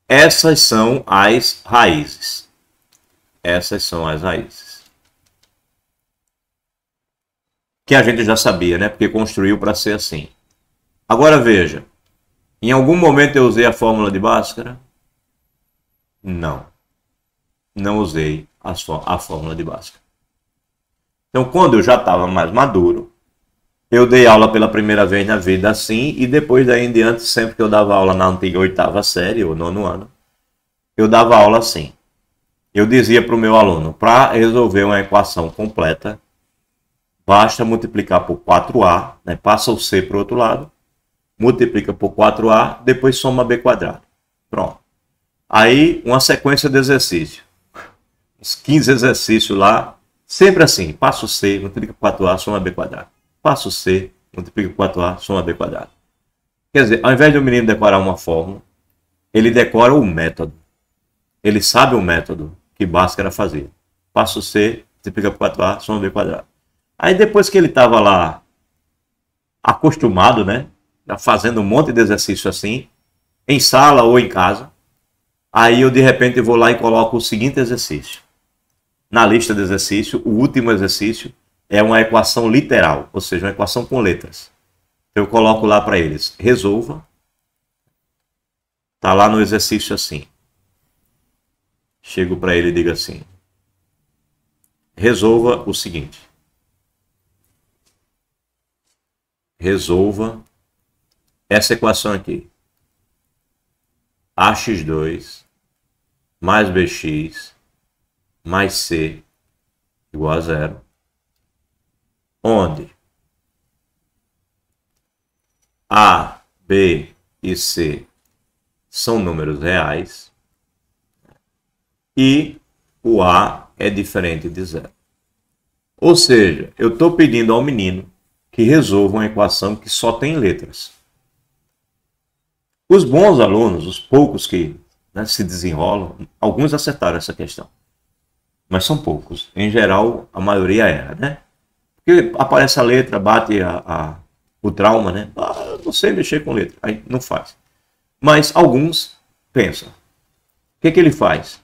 Essas são as raízes. Essas são as raízes. Que a gente já sabia, né? Porque construiu para ser assim. Agora veja. Em algum momento eu usei a fórmula de Bhaskara? Não. Não usei a fórmula de Bhaskara. Então, quando eu já estava mais maduro, eu dei aula pela primeira vez na vida assim, e depois daí em diante, sempre que eu dava aula na antiga 8ª série, ou 9º ano, eu dava aula assim. Eu dizia para o meu aluno, para resolver uma equação completa, basta multiplicar por 4a, né? Passa o c para o outro lado, multiplica por 4a, depois soma b quadrado. Pronto. Aí, uma sequência de exercícios. Uns 15 exercícios lá, sempre assim, passa o c, multiplica por 4a, soma b quadrado. Passa o c, multiplica por 4a, soma b quadrado. Quer dizer, ao invés do menino decorar uma fórmula, ele decora o método. Ele sabe o método que Bhaskara fazia. Passa o c, multiplica por 4a, soma b quadrado. Aí depois que ele estava lá acostumado, né, fazendo um monte de exercício assim, em sala ou em casa, aí eu de repente vou lá e coloco o seguinte exercício. Na lista de exercício, o último exercício é uma equação literal, ou seja, uma equação com letras. Eu coloco lá para eles, resolva. Está lá no exercício assim. Chego para ele e digo assim, resolva o seguinte. Resolva essa equação aqui. ax2 mais bx mais c igual a 0. Onde A, B e C são números reais e o A é diferente de 0. Ou seja, eu estou pedindo ao menino que resolva uma equação que só tem letras. Os bons alunos, os poucos que, né, se desenrolam, alguns acertaram essa questão. Mas são poucos. Em geral, a maioria erra, né? Porque aparece a letra, bate o trauma, né? Ah, não sei mexer com letra. Aí não faz. Mas alguns pensam. O que ele faz?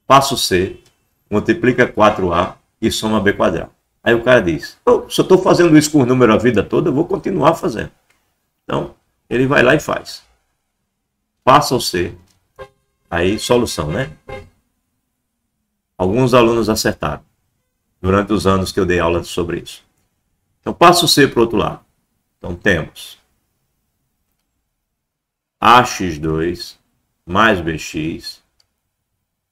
Passa o C, multiplica 4A e soma B quadrado. Aí o cara diz, se eu estou fazendo isso com o número a vida toda, eu vou continuar fazendo. Então, ele vai lá e faz. Passa o C. Aí, solução, né? Alguns alunos acertaram durante os anos que eu dei aula sobre isso. Então, passa o C para o outro lado. Então, temos ax2 mais bx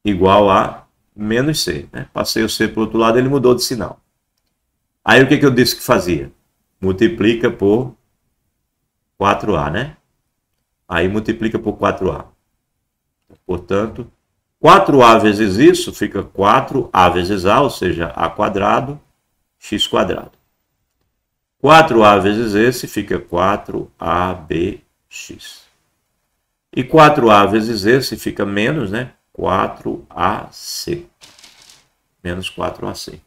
igual a menos c. Né? Passei o c para o outro lado, ele mudou de sinal. Aí, o que eu disse que fazia? Multiplica por 4a, né? Aí, multiplica por 4a. Portanto, 4a vezes isso fica 4a vezes a, ou seja, a quadrado, x quadrado. 4a vezes esse fica 4abx. E 4a vezes esse fica menos, né? 4ac. Menos 4ac.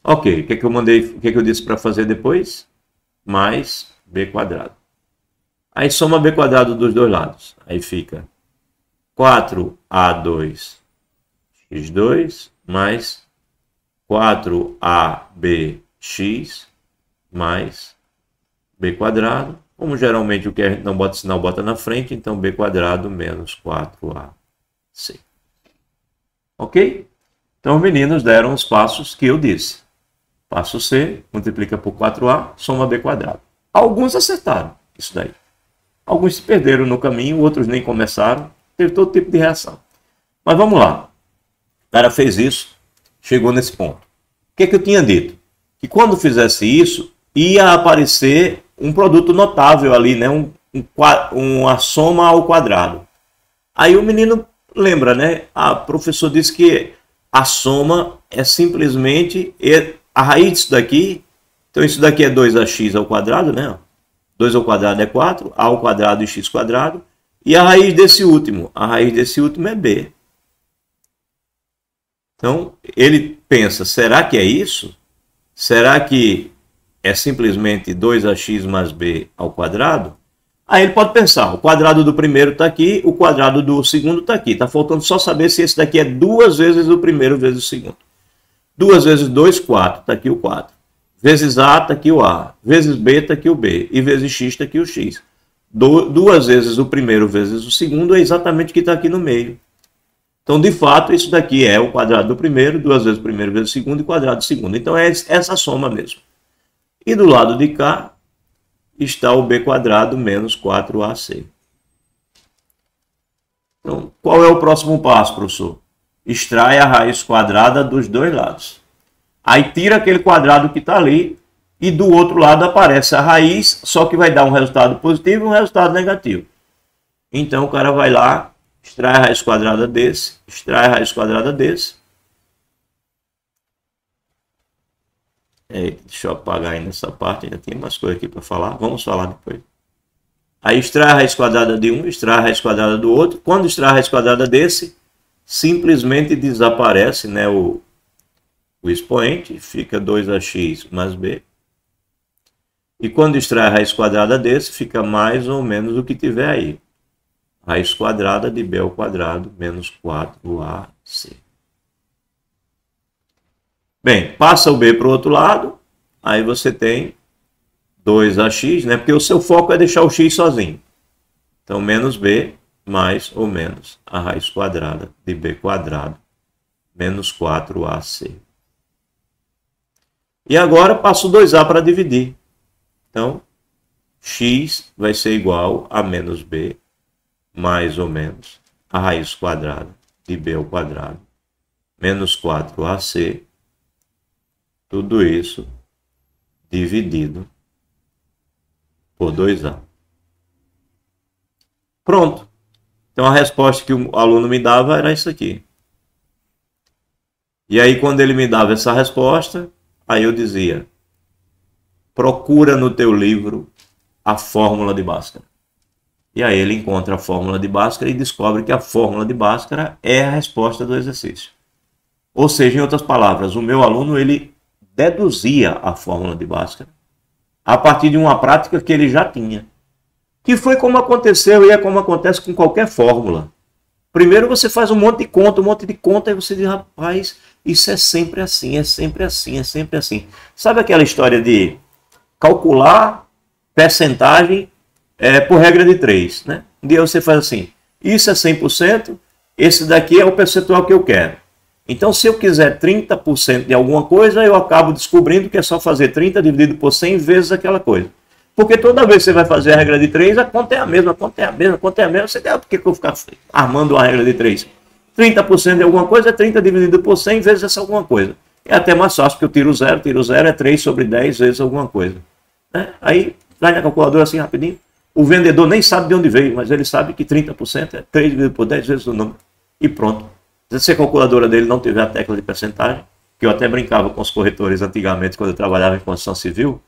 Ok, o que eu mandei, o que eu disse para fazer depois? Mais b quadrado. Aí soma b quadrado dos dois lados. Aí fica 4a2 x2 mais 4abx mais b quadrado. Como geralmente o que a gente não bota sinal, bota na frente, então b quadrado menos 4ac. Ok? Então os meninos deram os passos que eu disse. Passo C, multiplica por 4a, soma b quadrado. Alguns acertaram isso daí. Alguns se perderam no caminho, outros nem começaram. Teve todo tipo de reação. Mas vamos lá. O cara fez isso, chegou nesse ponto. O que eu tinha dito? Que quando fizesse isso, ia aparecer um produto notável ali, né? Uma soma ao quadrado. Aí o menino lembra, né? A professora disse que a soma é simplesmente a raiz disso daqui. Então isso daqui é 2ax ao quadrado, né? 2 ao quadrado é 4, a ao quadrado e x quadrado. E a raiz desse último? A raiz desse último é b. Então, ele pensa, será que é isso? Será que é simplesmente 2ax mais b ao quadrado? Aí ele pode pensar, o quadrado do primeiro está aqui, o quadrado do segundo está aqui. Está faltando só saber se esse daqui é 2 vezes o primeiro vezes o segundo. 2 vezes 2, 4. Está aqui o 4. Vezes a, está aqui o a. Vezes b, está aqui o b. E vezes x, está aqui o x. 2 vezes o primeiro vezes o segundo é exatamente o que está aqui no meio. Então, de fato, isso daqui é o quadrado do primeiro, 2 vezes o primeiro vezes o segundo e quadrado do segundo. Então, é essa soma mesmo. E do lado de cá está o b quadrado menos 4ac. Então, qual é o próximo passo, professor? Extrai a raiz quadrada dos dois lados. Aí tira aquele quadrado que está ali e do outro lado aparece a raiz, só que vai dar um resultado positivo e um resultado negativo. Então o cara vai lá, extrai a raiz quadrada desse, extrai a raiz quadrada desse. Deixa eu apagar aí nessa parte, ainda tem mais coisa aqui para falar, vamos falar depois. Aí extrai a raiz quadrada de um, extrai a raiz quadrada do outro. Quando extrai a raiz quadrada desse, simplesmente desaparece, né, o expoente, fica 2ax mais b. E quando extrai a raiz quadrada desse, fica mais ou menos o que tiver aí. Raiz quadrada de b ao quadrado menos 4ac. Bem, passa o b para o outro lado, aí você tem 2ax, né? Porque o seu foco é deixar o x sozinho. Então, menos b mais ou menos a raiz quadrada de b quadrado menos 4ac. E agora passo 2a para dividir. Então, x vai ser igual a menos b mais ou menos a raiz quadrada de b ao quadrado menos 4ac. Tudo isso dividido por 2a. Pronto. Então a resposta que o aluno me dava era isso aqui. E aí quando ele me dava essa resposta, aí eu dizia: procura no teu livro a fórmula de Bhaskara. E aí ele encontra a fórmula de Bhaskara e descobre que a fórmula de Bhaskara é a resposta do exercício. Ou seja, em outras palavras, o meu aluno ele deduzia a fórmula de Bhaskara a partir de uma prática que ele já tinha. Que foi como aconteceu e é como acontece com qualquer fórmula. Primeiro você faz um monte de conta, e você diz: rapaz, isso é sempre assim, é sempre assim, é sempre assim. Sabe aquela história de calcular percentagem por regra de 3, né? Um dia você faz assim: isso é 100%, esse daqui é o percentual que eu quero. Então, se eu quiser 30% de alguma coisa, eu acabo descobrindo que é só fazer 30 dividido por 100 vezes aquela coisa. Porque toda vez que você vai fazer a regra de 3, a conta é a mesma, a conta é a mesma, a conta é a mesma. Você quer, por que eu vou ficar armando uma regra de 3? 30% de alguma coisa é 30 dividido por 100 vezes essa alguma coisa. É até mais fácil, porque eu tiro zero é 3 sobre 10 vezes alguma coisa. Né? Aí, vai na calculadora assim rapidinho. O vendedor nem sabe de onde veio, mas ele sabe que 30% é 3 dividido por 10 vezes o número. E pronto. Se a calculadora dele não tiver a tecla de percentagem, que eu até brincava com os corretores antigamente, quando eu trabalhava em construção civil,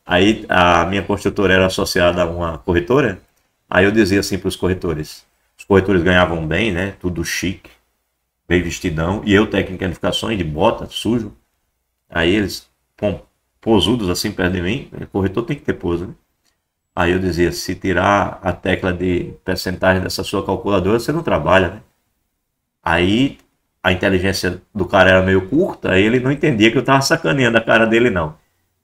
aí a minha construtora era associada a uma corretora, aí eu dizia assim para os corretores ganhavam bem, né, tudo chique, bem vestidão, e eu técnico em edificações, de bota, sujo, aí eles, posudos assim perto de mim, o corretor tem que ter pose, né? Aí eu dizia: se tirar a tecla de percentagem dessa sua calculadora, você não trabalha, né? Aí a inteligência do cara era meio curta, aí ele não entendia que eu estava sacaneando a cara dele, não.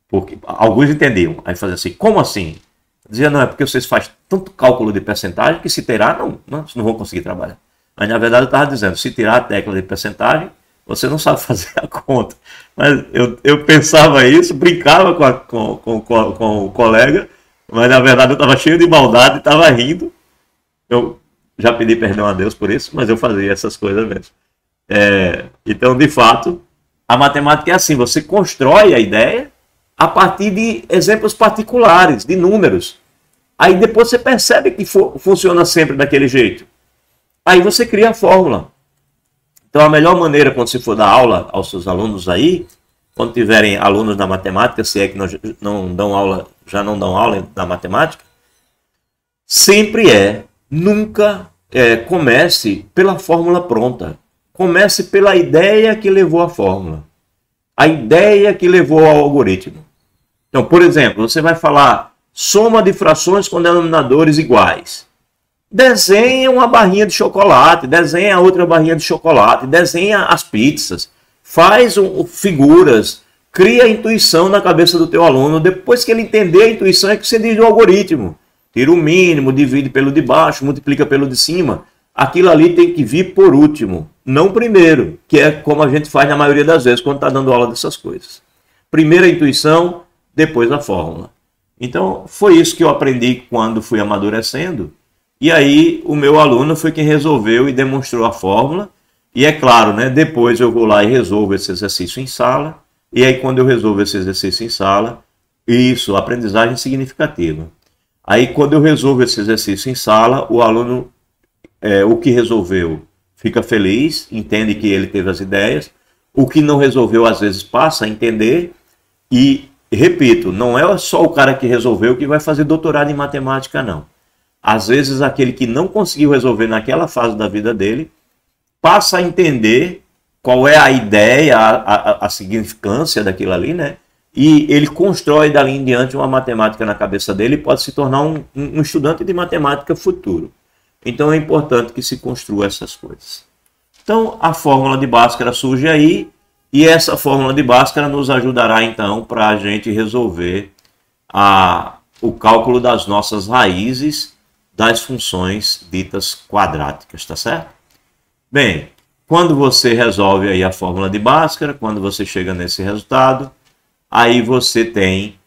Porque alguns entendiam. Aí fazia assim: como assim? Eu dizia: não, é porque vocês fazem tanto cálculo de percentagem que se tirar, vocês não vão conseguir trabalhar. Mas na verdade eu estava dizendo: se tirar a tecla de percentagem, você não sabe fazer a conta. Mas eu pensava isso, brincava com o colega, mas na verdade eu estava cheio de maldade, estava rindo. Eu já pedi perdão a Deus por isso, mas eu fazia essas coisas mesmo. Então, de fato, a matemática é assim: você constrói a ideia a partir de exemplos particulares, de números. Aí depois você percebe que funciona sempre daquele jeito. Aí você cria a fórmula. Então, a melhor maneira, quando você for dar aula aos seus alunos aí, quando tiverem alunos na matemática, se é que não dão aula, já não dão aula na matemática, sempre nunca comece pela fórmula pronta. Comece pela ideia que levou à fórmula. A ideia que levou ao algoritmo. Então, por exemplo, você vai falar soma de frações com denominadores iguais. Desenha uma barrinha de chocolate, desenha outra barrinha de chocolate, desenha as pizzas, faz figuras, cria a intuição na cabeça do teu aluno. Depois que ele entender a intuição, é que você diz o algoritmo. Tira o mínimo, divide pelo de baixo, multiplica pelo de cima. Aquilo ali tem que vir por último, não primeiro, que é como a gente faz na maioria das vezes quando está dando aula dessas coisas. Primeiro a intuição, depois a fórmula. Então, foi isso que eu aprendi quando fui amadurecendo. E aí o meu aluno foi quem resolveu e demonstrou a fórmula. E é claro, né, depois eu vou lá e resolvo esse exercício em sala. E aí quando eu resolvo esse exercício em sala, isso, aprendizagem significativa. Aí quando eu resolvo esse exercício em sala, o aluno, o que resolveu, fica feliz, entende que ele teve as ideias. O que não resolveu, às vezes, passa a entender. E, repito, não é só o cara que resolveu que vai fazer doutorado em matemática, não. Às vezes, aquele que não conseguiu resolver naquela fase da vida dele, passa a entender qual é a ideia, a significância daquilo ali, né? E ele constrói dali em diante uma matemática na cabeça dele e pode se tornar um estudante de matemática futuro. Então é importante que se construa essas coisas. Então a fórmula de Bhaskara surge aí, e essa fórmula de Bhaskara nos ajudará então para a gente resolver o cálculo das nossas raízes das funções ditas quadráticas, tá certo? Bem, quando você resolve aí a fórmula de Bhaskara, quando você chega nesse resultado, aí você tem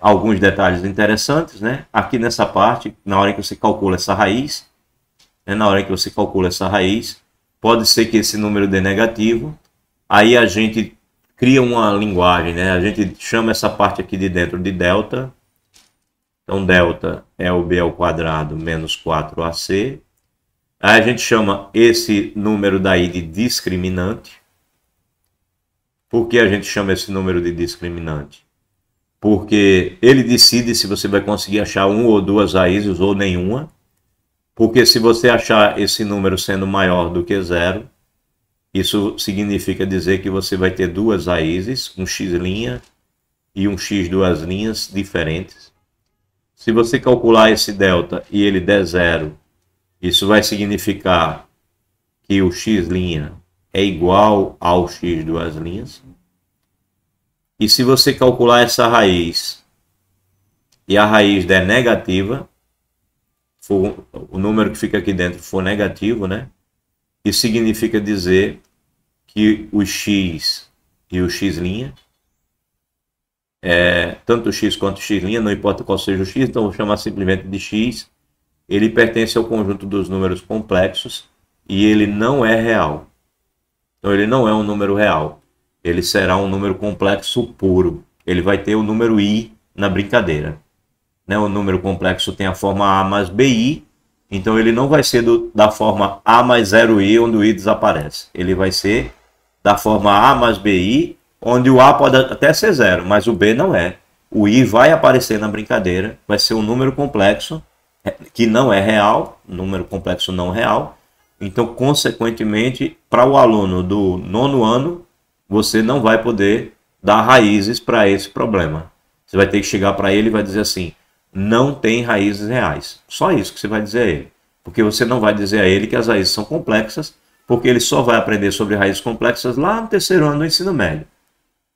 alguns detalhes interessantes, né? Aqui nessa parte, na hora que você calcula essa raiz, pode ser que esse número dê negativo. Aí a gente cria uma linguagem, né? A gente chama essa parte aqui de dentro de delta. Então, delta é o b ao quadrado menos 4ac. Aí a gente chama esse número daí de discriminante. Por que a gente chama esse número de discriminante? Porque ele decide se você vai conseguir achar uma ou duas raízes ou nenhuma. Porque se você achar esse número sendo maior do que zero, isso significa dizer que você vai ter duas raízes, um x' e um x duas linhas diferentes. Se você calcular esse delta e ele der zero, isso vai significar que o x' é igual ao x duas linhas. E se você calcular essa raiz e a raiz der negativa, o número que fica aqui dentro for negativo, né? Isso significa dizer que o x e o x', tanto o x quanto o x', não importa qual seja o x, então vou chamar simplesmente de x, ele pertence ao conjunto dos números complexos e ele não é real. Então ele não é um número real, ele será um número complexo puro. Ele vai ter o número i na brincadeira. Né? O número complexo tem a forma a mais bi, então ele não vai ser da forma a mais 0i, onde o i desaparece. Ele vai ser da forma a mais bi, onde o a pode até ser zero, mas o b não é. O i vai aparecer na brincadeira, vai ser um número complexo que não é real, número complexo não real. Então, consequentemente, para o aluno do 9º ano, você não vai poder dar raízes para esse problema. Você vai ter que chegar para ele e vai dizer assim, não tem raízes reais. Só isso que você vai dizer a ele. Porque você não vai dizer a ele que as raízes são complexas, porque ele só vai aprender sobre raízes complexas lá no 3º ano do ensino médio.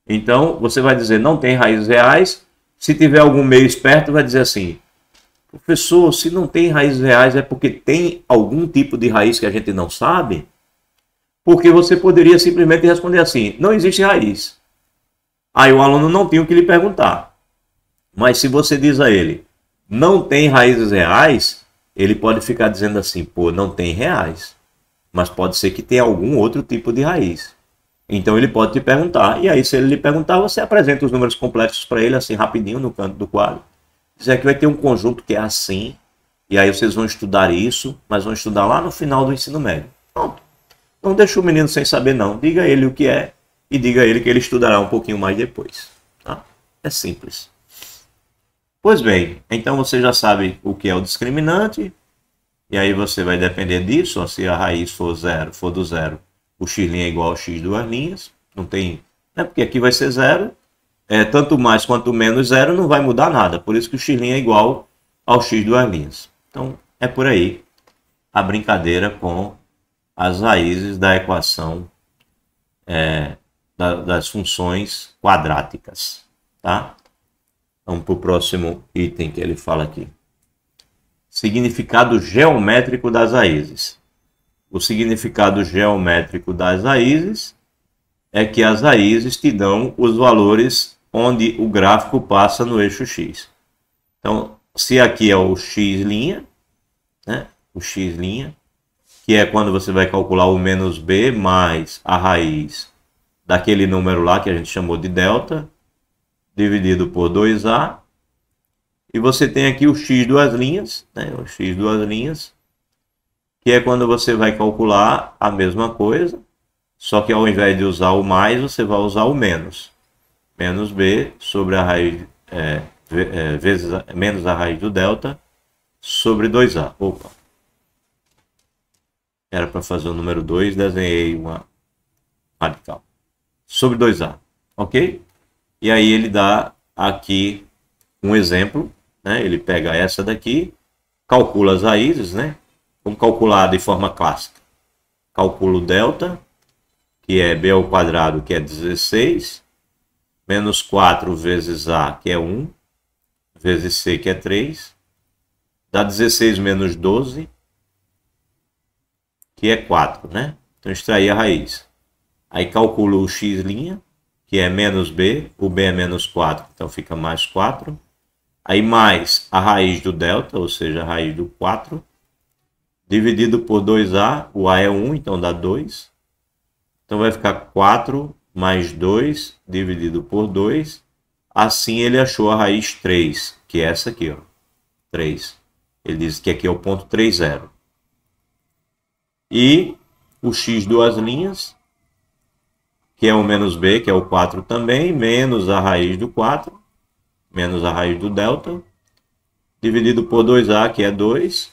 Então, você vai dizer, não tem raízes reais. Se tiver algum meio esperto, vai dizer assim, professor, se não tem raízes reais é porque tem algum tipo de raiz que a gente não sabe? Porque você poderia simplesmente responder assim, não existe raiz. Aí o aluno não tem o que lhe perguntar. Mas se você diz a ele, não tem raízes reais, ele pode ficar dizendo assim, pô, não tem reais. Mas pode ser que tenha algum outro tipo de raiz. Então ele pode te perguntar. E aí se ele lhe perguntar, você apresenta os números complexos para ele, assim, rapidinho no canto do quadro. Dizer que vai ter um conjunto que é assim. E aí vocês vão estudar isso, mas vão estudar lá no final do ensino médio. Pronto. Não deixa o menino sem saber não. Diga a ele o que é e diga a ele que ele estudará um pouquinho mais depois. Tá? É simples. Pois bem, então você já sabe o que é o discriminante. E aí você vai depender disso. Ó, se a raiz for do zero, o x' é igual ao x duas linhas. Não tem... Né? Porque aqui vai ser zero. Tanto mais quanto menos zero não vai mudar nada. Por isso que o x' é igual ao x duas linhas. Então é por aí a brincadeira com as raízes da equação das funções quadráticas. Tá? Vamos para o próximo item que ele fala aqui. Significado geométrico das raízes. O significado geométrico das raízes é que as raízes te dão os valores onde o gráfico passa no eixo x. Então, se aqui é o x', né? O x', que é quando você vai calcular o menos b mais a raiz daquele número lá que a gente chamou de delta, dividido por 2a. E você tem aqui o x duas linhas, né? O x duas linhas, que é quando você vai calcular a mesma coisa, só que ao invés de usar o mais, você vai usar o menos. Menos b sobre a raiz, vezes menos a raiz do delta, sobre 2a. Opa! Era para fazer o número 2, desenhei uma radical. Sobre 2a, ok? E aí ele dá aqui um exemplo, né? Ele pega essa daqui, calcula as raízes, né? Vamos calcular de forma clássica. Calculo o delta, que é b ao quadrado, que é 16, menos 4 vezes a, que é 1, vezes c, que é 3, dá 16 menos 12, que é 4, né? Então, extrair a raiz. Aí calculo o x', que é menos b, o b é menos 4, então fica mais 4. Aí mais a raiz do delta, ou seja, a raiz do 4, dividido por 2a, o a é 1, então dá 2. Então vai ficar 4 mais 2 dividido por 2. Assim ele achou a raiz 3, que é essa aqui, ó, 3. Ele diz que aqui é o ponto 30. E o x duas linhas, que é o menos b, que é o 4 também, menos a raiz do 4, menos a raiz do delta, dividido por 2a, que é 2.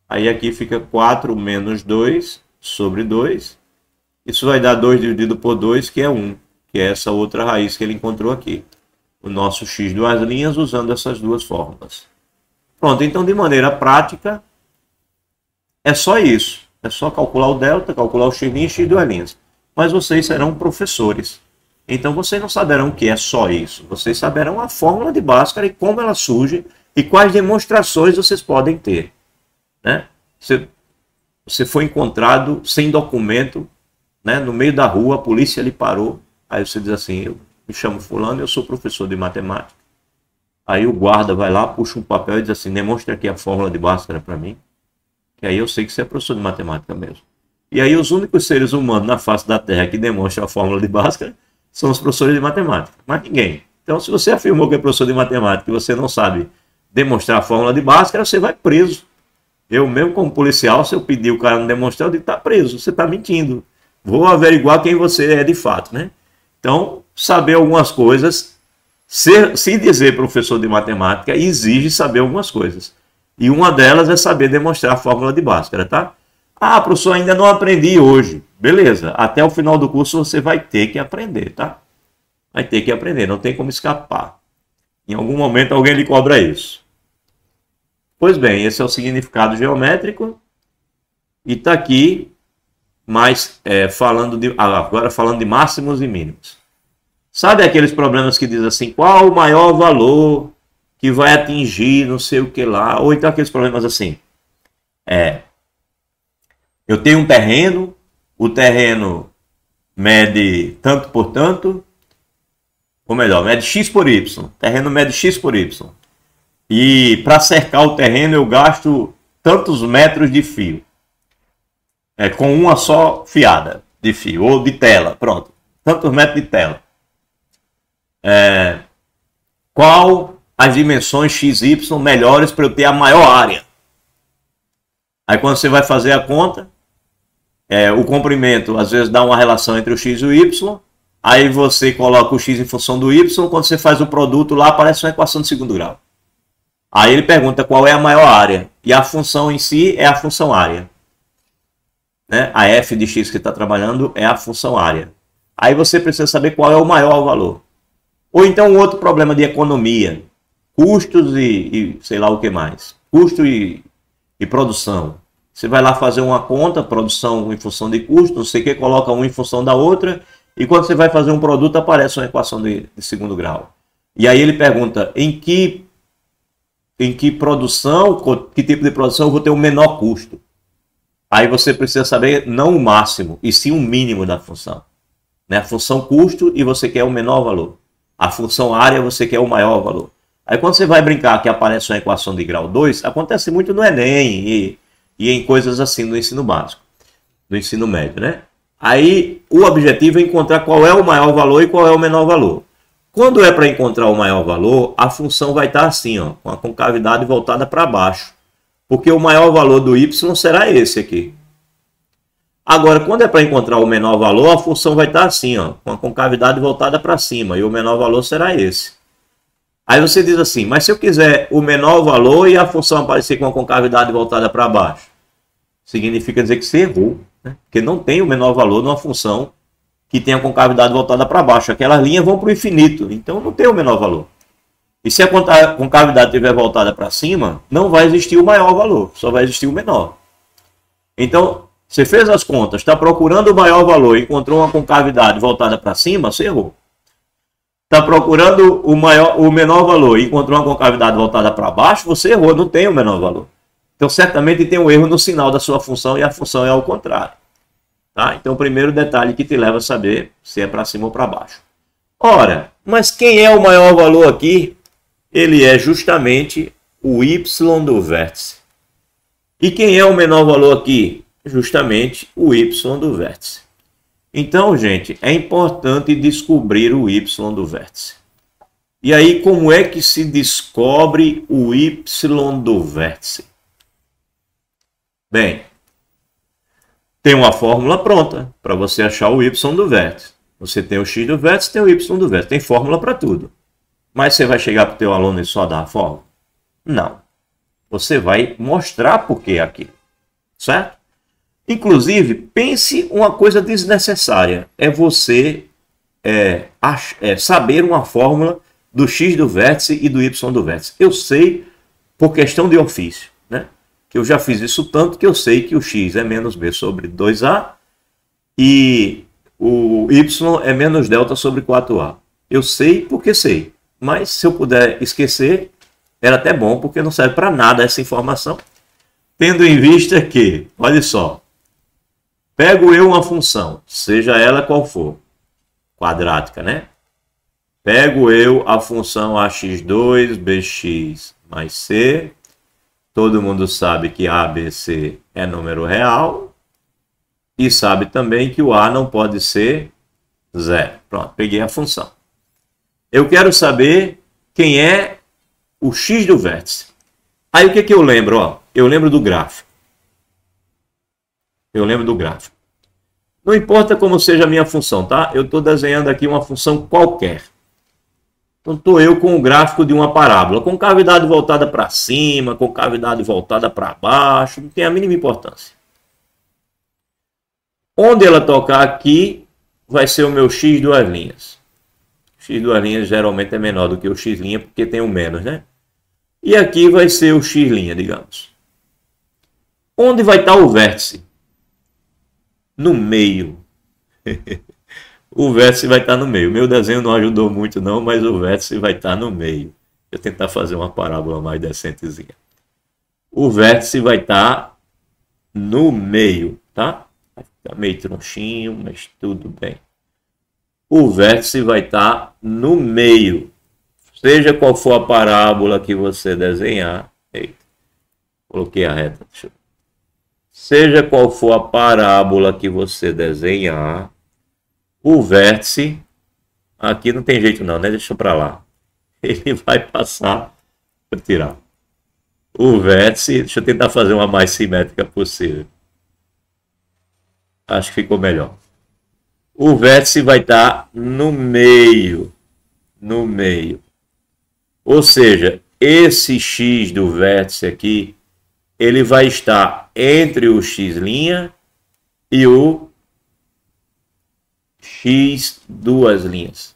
Aí aqui fica 4 menos 2 sobre 2. Isso vai dar 2 dividido por 2, que é 1, que é essa outra raiz que ele encontrou aqui. O nosso x duas linhas usando essas duas fórmulas. Pronto, então de maneira prática, é só isso. É só calcular o delta, calcular o x' e x duas linhas. Mas vocês serão professores. Então vocês não saberão o que é só isso. Vocês saberão a fórmula de Bhaskara e como ela surge e quais demonstrações vocês podem ter, né? Você foi encontrado sem documento, né, no meio da rua, a polícia lhe parou. Aí você diz assim: eu me chamo fulano, eu sou professor de matemática. Aí o guarda vai lá, puxa um papel e diz assim: demonstra aqui a fórmula de Bhaskara para mim. Que aí eu sei que você é professor de matemática mesmo. E aí os únicos seres humanos na face da Terra que demonstram a fórmula de Bhaskara são os professores de matemática, mas ninguém. Então, se você afirmou que é professor de matemática e você não sabe demonstrar a fórmula de Bhaskara, você vai preso. Eu mesmo, como policial, se eu pedir o cara não demonstrar, eu digo: está preso, você está mentindo. Vou averiguar quem você é de fato, né? Então, saber algumas coisas, se dizer professor de matemática, exige saber algumas coisas. E uma delas é saber demonstrar a fórmula de Bhaskara, tá? Ah, professor, ainda não aprendi hoje. Beleza, até o final do curso você vai ter que aprender, tá? Vai ter que aprender, não tem como escapar. Em algum momento alguém lhe cobra isso. Pois bem, esse é o significado geométrico. E está aqui, mas agora falando de máximos e mínimos. Sabe aqueles problemas que diz assim: qual o maior valor que vai atingir não sei o que lá? Ou então aqueles problemas assim: eu tenho um terreno, o terreno mede tanto por tanto, ou melhor, mede x por y, o terreno mede x por y. E para cercar o terreno eu gasto tantos metros de fio. Com uma só fiada de fio, ou de tela, pronto. Tantos metros de tela. Qual as dimensões x, y melhores para eu ter a maior área? Aí quando você vai fazer a conta, o comprimento às vezes dá uma relação entre o x e o y. Aí você coloca o x em função do y. Quando você faz o produto lá, aparece uma equação de segundo grau. Aí ele pergunta qual é a maior área. E a função em si é a função área, né? A f de x que está trabalhando é a função área. Aí você precisa saber qual é o maior valor. Ou então um outro problema de economia. Custos e sei lá o que mais. Custo e produção. Você vai lá fazer uma conta, produção em função de custo, não sei o que, coloca uma em função da outra. E quando você vai fazer um produto, aparece uma equação de segundo grau. E aí ele pergunta: em que produção, que tipo de produção eu vou ter o menor custo? Aí você precisa saber não o máximo, e sim o mínimo da função, né? A função custo, e você quer o menor valor. A função área, você quer o maior valor. Aí quando você vai brincar que aparece uma equação de grau 2, acontece muito no Enem, e em coisas assim no ensino básico, no ensino médio, né? Aí o objetivo é encontrar qual é o maior valor e qual é o menor valor. Quando é para encontrar o maior valor, a função vai estar assim, ó, com a concavidade voltada para baixo, porque o maior valor do y será esse aqui. Agora, quando é para encontrar o menor valor, a função vai estar assim, ó, com a concavidade voltada para cima, e o menor valor será esse. Aí você diz assim, mas se eu quiser o menor valor e a função aparecer com a concavidade voltada para baixo, significa dizer que você errou, né? Porque não tem o menor valor numa função que tem a concavidade voltada para baixo. Aquelas linhas vão para o infinito, então não tem o menor valor. E se a concavidade estiver voltada para cima, não vai existir o maior valor, só vai existir o menor. Então, você fez as contas, está procurando o maior valor, encontrou uma concavidade voltada para cima, você errou. Está procurando o menor valor e encontrou uma concavidade voltada para baixo, você errou, não tem o menor valor. Então, certamente tem um erro no sinal da sua função e a função é ao contrário. Tá? Então, o primeiro detalhe que te leva a saber se é para cima ou para baixo. Ora, mas quem é o maior valor aqui? Ele é justamente o y do vértice. E quem é o menor valor aqui? Justamente o y do vértice. Então, gente, é importante descobrir o y do vértice. E aí, como é que se descobre o y do vértice? Bem, tem uma fórmula pronta para você achar o y do vértice. Você tem o x do vértice, tem o y do vértice. Tem fórmula para tudo. Mas você vai chegar para o teu aluno e só dar a fórmula? Não. Você vai mostrar por que aquilo. Certo? Inclusive, pense uma coisa desnecessária. É você saber uma fórmula do x do vértice e do y do vértice. Eu sei por questão de ofício, né? Que eu já fiz isso tanto que eu sei que o x é menos b sobre 2a e o y é menos delta sobre 4a. Eu sei porque sei. Mas se eu puder esquecer, era até bom, porque não serve para nada essa informação. Tendo em vista que, olha só, pego eu uma função, seja ela qual for, quadrática, né? Pego eu a função ax2 bx mais c. Todo mundo sabe que a, b, c é número real. E sabe também que o a não pode ser zero. Pronto, peguei a função. Eu quero saber quem é o x do vértice. Aí o que eu lembro? Ó, eu lembro do gráfico. Eu lembro do gráfico. Não importa como seja a minha função, tá? Eu estou desenhando aqui uma função qualquer. Então estou eu com o gráfico de uma parábola, com cavidade voltada para cima, com cavidade voltada para baixo, não tem a mínima importância. Onde ela tocar aqui, vai ser o meu x duas linhas. X duas linhas geralmente é menor do que o x', porque tem um menos, né? E aqui vai ser o x', digamos. Onde vai estar o vértice? No meio. O vértice vai estar no meio. Meu desenho não ajudou muito não, mas o vértice vai estar no meio. Vou tentar fazer uma parábola mais decentezinha. O vértice vai estar no meio, tá? Vai ficar meio tronchinho, mas tudo bem. O vértice vai estar no meio. Seja qual for a parábola que você desenhar. Eita, coloquei a reta. Seja qual for a parábola que você desenhar, o vértice, aqui não tem jeito não, né? Deixa para lá. Ele vai passar, vou tirar. O vértice, deixa eu tentar fazer uma mais simétrica possível. Acho que ficou melhor. O vértice vai estar no meio. No meio. Ou seja, esse x do vértice aqui, ele vai estar entre o x' e o x duas linhas.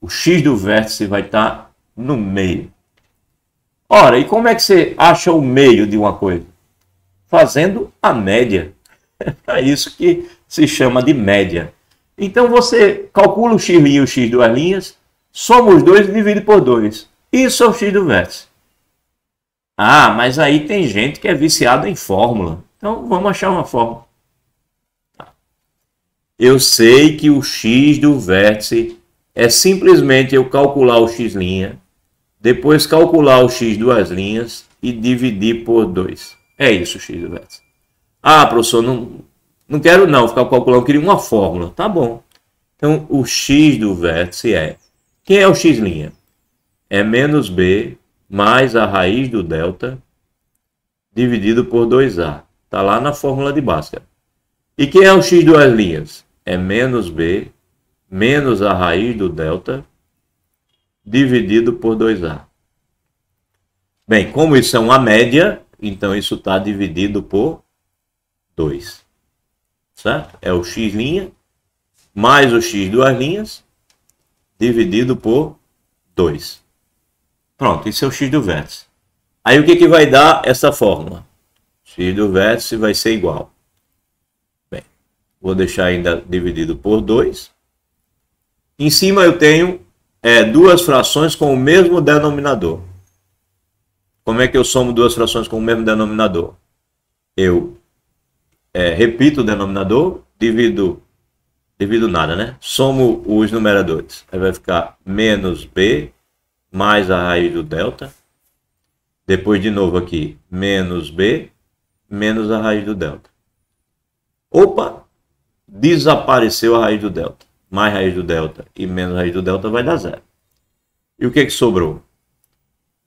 O x do vértice vai estar no meio. Ora, e como é que você acha o meio de uma coisa? Fazendo a média. É isso que se chama de média. Então você calcula o x' e o x duas linhas, soma os dois e divide por 2. Isso é o x do vértice. Ah, mas aí tem gente que é viciado em fórmula. Então vamos achar uma fórmula. Eu sei que o x do vértice é simplesmente eu calcular o x', depois calcular o x duas linhas e dividir por 2. É isso, x do vértice. Ah, professor, não quero não ficar calculando, eu queria uma fórmula. Tá bom. Então, o x do vértice é... Quem é o x'? É menos b mais a raiz do delta dividido por 2a. Está lá na fórmula de Bhaskara. E quem é o x duas linhas? É menos b menos a raiz do delta dividido por 2a. Bem, como isso é uma média, então isso está dividido por 2. Certo? É o x' mais o x duas linhas dividido por 2. Pronto, isso é o x do vértice. Aí o que vai dar essa fórmula? X do vértice vai ser igual. Bem, vou deixar ainda dividido por 2. Em cima eu tenho duas frações com o mesmo denominador. Como é que eu somo duas frações com o mesmo denominador? Eu repito o denominador, divido nada, né? Somo os numeradores. Aí vai ficar menos b mais a raiz do delta. Depois de novo aqui, menos b menos a raiz do delta. Opa! Desapareceu a raiz do delta. Mais raiz do delta e menos raiz do delta vai dar zero. E o que sobrou?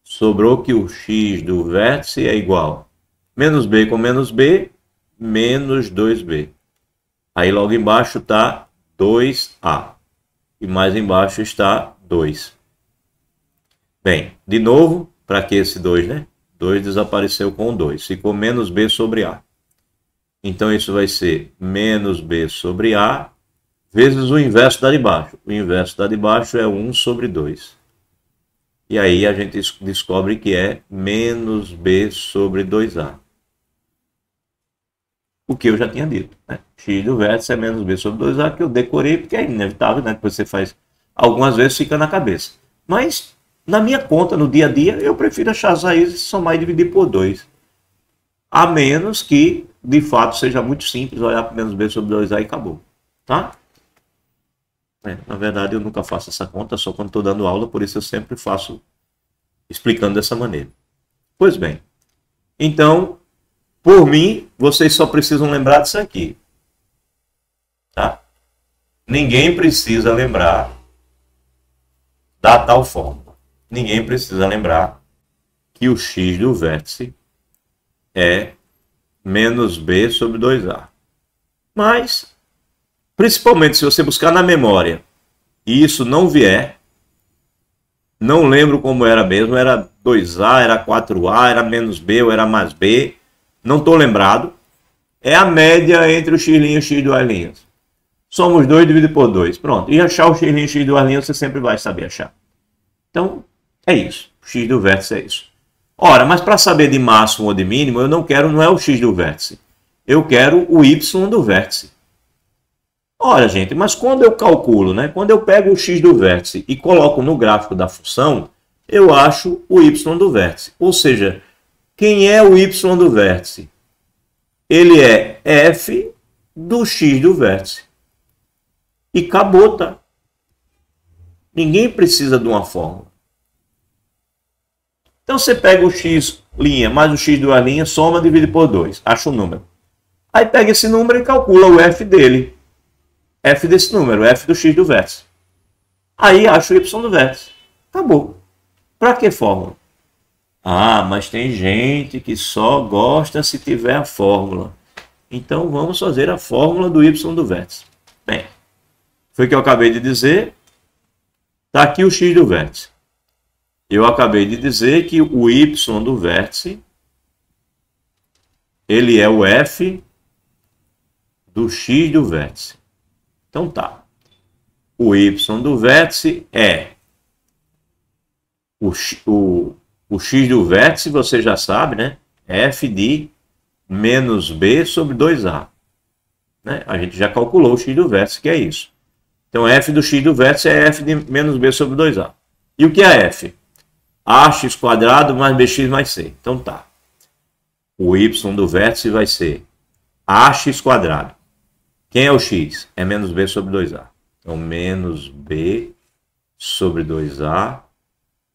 Sobrou que o x do vértice é igual menos b com menos b, menos 2b. Aí logo embaixo está 2a. E mais embaixo está 2. Bem, de novo, para que esse 2, né? 2 desapareceu com 2. Ficou menos b sobre a. Então isso vai ser menos b sobre a vezes o inverso da de baixo. O inverso da de baixo é 1 sobre 2. E aí a gente descobre que é menos b sobre 2a. O que eu já tinha dito, né? X do vértice é menos b sobre 2a, que eu decorei porque é inevitável, né? Depois você faz, algumas vezes fica na cabeça. Mas na minha conta, no dia a dia, eu prefiro achar as raízes, somar e dividir por 2. A menos que, de fato, seja muito simples, olhar para menos b sobre 2a e acabou. Tá? Na verdade, eu nunca faço essa conta, só quando estou dando aula, por isso eu sempre faço explicando dessa maneira. Pois bem, então, por mim, vocês só precisam lembrar disso aqui. Tá? Ninguém precisa lembrar da tal fórmula. Ninguém precisa lembrar que o x do vértice é menos b sobre 2a. Mas, principalmente se você buscar na memória e isso não vier, não lembro como era mesmo, era 2a, era 4a, era menos b ou era mais b, não estou lembrado, é a média entre o x' e o x duas linhas. Somos 2 dividido por 2, pronto. E achar o x' e o x duas linhas você sempre vai saber achar. Então, é isso. O x do vértice é isso. Ora, mas para saber de máximo ou de mínimo, eu não é o x do vértice. Eu quero o y do vértice. Ora, gente, mas quando eu calculo, né? Quando eu pego o x do vértice e coloco no gráfico da função, eu acho o y do vértice. Ou seja, quem é o y do vértice? Ele é f do x do vértice. E acabou, tá? Ninguém precisa de uma fórmula. Então você pega o x' mais o x duas linhas, soma, divide por 2. Acha o número. Aí pega esse número e calcula o f dele. F desse número, f do x do vértice. Aí acha o y do vértice. Acabou. Para que fórmula? Ah, mas tem gente que só gosta se tiver a fórmula. Então vamos fazer a fórmula do y do vértice. Bem, foi o que eu acabei de dizer. Está aqui o x do vértice. Eu acabei de dizer que o y do vértice, ele é o f do x do vértice. Então tá. O y do vértice é o x do vértice, você já sabe, né? F de menos b sobre 2a. Né? A gente já calculou o x do vértice, que é isso. Então, f do x do vértice é f de menos b sobre 2a. E o que é f? Ax quadrado mais bx mais c. Então tá. O y do vértice vai ser ax quadrado. Quem é o x? É menos b sobre 2a. Então, menos b sobre 2a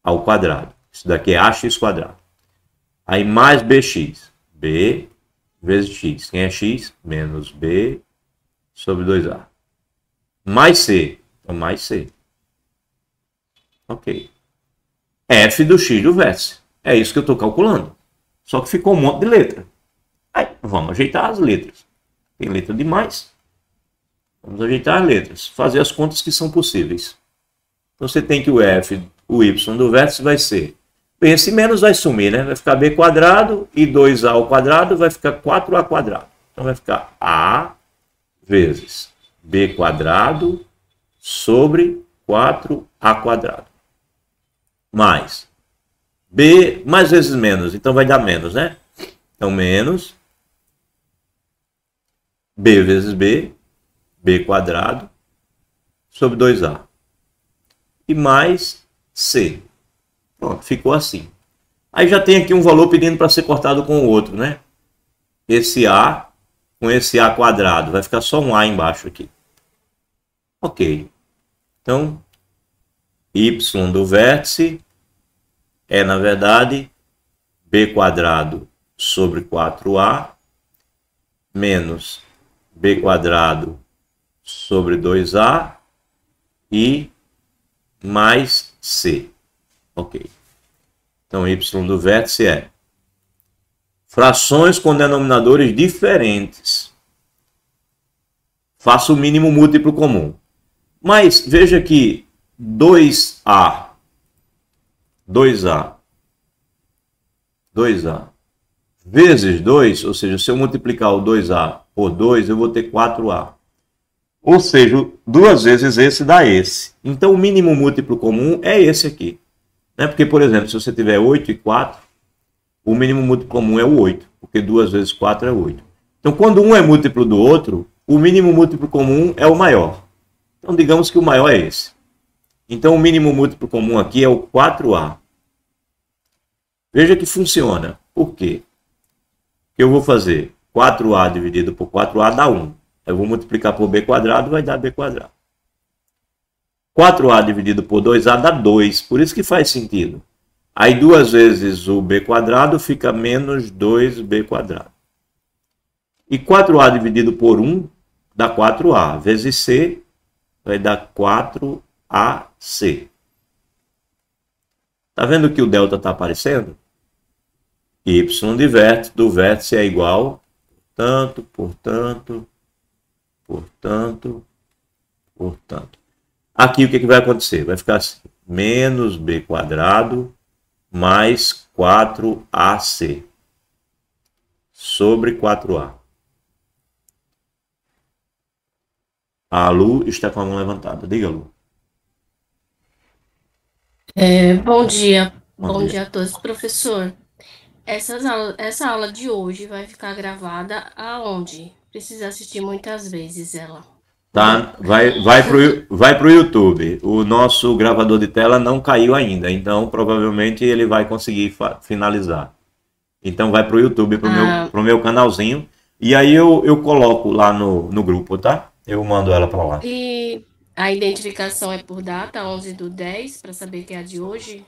ao quadrado. Isso daqui é ax quadrado. Aí mais bx. B vezes x. Quem é x? Menos B sobre 2A. Mais C. Então, mais C. Ok. F do x do vértice. É isso que eu estou calculando. Só que ficou um monte de letra. Aí, vamos ajeitar as letras. Tem letra demais. Vamos ajeitar as letras. Fazer as contas que são possíveis. Então, você tem que o F, o Y do vértice vai ser... Bem, esse menos vai sumir, né? Vai ficar B quadrado e 2A ao quadrado vai ficar 4A quadrado. Então, vai ficar A vezes B quadrado sobre 4A quadrado. Mais B mais vezes menos. Então, vai dar menos, né? Então, menos B vezes B, B quadrado, sobre 2A. E mais C. Pronto, ficou assim. Aí já tem aqui um valor pedindo para ser cortado com o outro, né? Esse A com esse A quadrado. Vai ficar só um A embaixo aqui. Ok. Então, Y do vértice é, na verdade, B quadrado sobre 4A menos B quadrado sobre 2A e mais C. Ok. Então, Y do vértice é frações com denominadores diferentes. Faça o mínimo múltiplo comum. Mas veja que 2A vezes 2, ou seja, se eu multiplicar o 2A por 2, eu vou ter 4A. Ou seja, 2 vezes esse dá esse. Então, o mínimo múltiplo comum é esse aqui. Né? Porque, por exemplo, se você tiver 8 e 4, o mínimo múltiplo comum é o 8, porque 2 vezes 4 é 8. Então, quando um é múltiplo do outro, o mínimo múltiplo comum é o maior. Então, digamos que o maior é esse. Então, o mínimo múltiplo comum aqui é o 4A. Veja que funciona. Por quê? O que eu vou fazer? 4A dividido por 4A dá 1. Eu vou multiplicar por B quadrado, vai dar B quadrado. 4A dividido por 2A dá 2. Por isso que faz sentido. Aí 2 vezes o B quadrado fica menos 2B quadrado. E 4A dividido por 1 dá 4A. Vezes C vai dar 4AC. Está vendo que o delta está aparecendo? Y do vértice é igual, portanto. Aqui o que vai acontecer? Vai ficar assim, menos B quadrado mais 4AC sobre 4A. A Lu está com a mão levantada. Diga, Lu. Bom dia. Bom dia a todos. Professor, essa aula de hoje vai ficar gravada aonde? Precisa assistir muitas vezes ela. Tá, vai pro YouTube. O nosso gravador de tela não caiu ainda, então provavelmente ele vai conseguir finalizar. Então vai pro YouTube, pro meu canalzinho. E aí eu coloco lá no grupo, tá? Eu mando ela para lá. E a identificação é por data, 11/10, para saber que é a de hoje?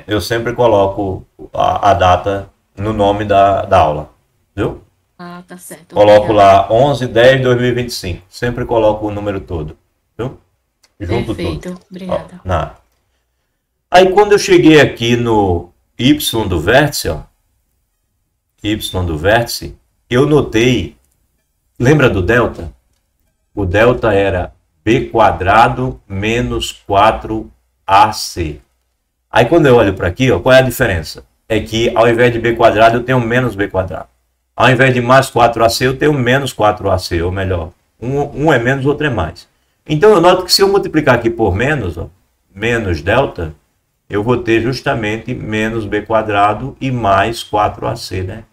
Eu sempre coloco a data no nome da aula, viu? Tá certo. Coloco lá 11/10/2025. Sempre coloco o número todo, viu? Junto perfeito, tudo. Obrigada. Nada. Aí quando eu cheguei aqui no Y do vértice, ó, Y do vértice, eu notei, lembra do delta? O delta era B quadrado menos 4AC. Aí quando eu olho para aqui, ó, qual é a diferença? É que ao invés de B quadrado eu tenho menos B quadrado. Ao invés de mais 4AC eu tenho menos 4AC, ou melhor, um é menos, o outro é mais. Então eu noto que se eu multiplicar aqui por menos, ó, menos delta, eu vou ter justamente menos B quadrado e mais 4AC, né?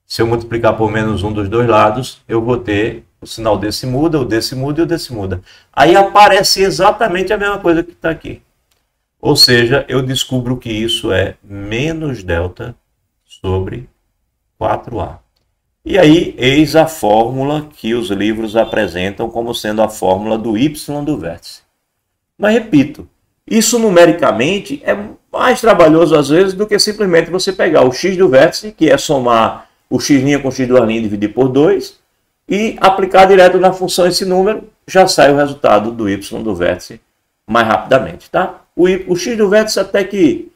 Se eu multiplicar por menos 1 dos dois lados, eu vou ter o sinal desse muda, o desse muda e o desse muda. Aí aparece exatamente a mesma coisa que está aqui. Ou seja, eu descubro que isso é menos delta sobre 4A. E aí, eis a fórmula que os livros apresentam como sendo a fórmula do Y do vértice. Mas repito, isso numericamente é mais trabalhoso às vezes do que simplesmente você pegar o X do vértice, que é somar o x' com x2' dividir por 2 e aplicar direto na função esse número, já sai o resultado do y do vértice mais rapidamente, tá? O x do vértice até que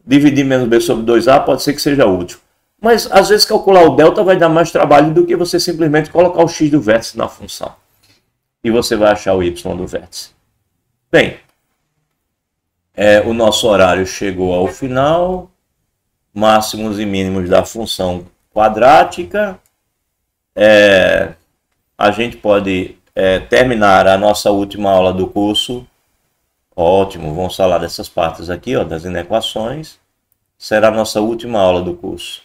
dividir menos b sobre 2a pode ser que seja útil. Mas às vezes calcular o delta vai dar mais trabalho do que você simplesmente colocar o x do vértice na função. E você vai achar o y do vértice. Bem, o nosso horário chegou ao final. Máximos e mínimos da função quadrática. A gente pode terminar a nossa última aula do curso. Ótimo, vamos falar dessas partes aqui, ó, das inequações. Será a nossa última aula do curso,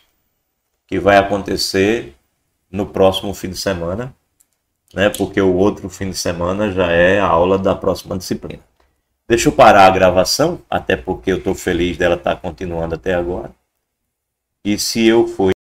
que vai acontecer no próximo fim de semana, né? Porque o outro fim de semana já é a aula da próxima disciplina. Deixa eu parar a gravação, até porque eu estou feliz dela estar continuando até agora. E se eu for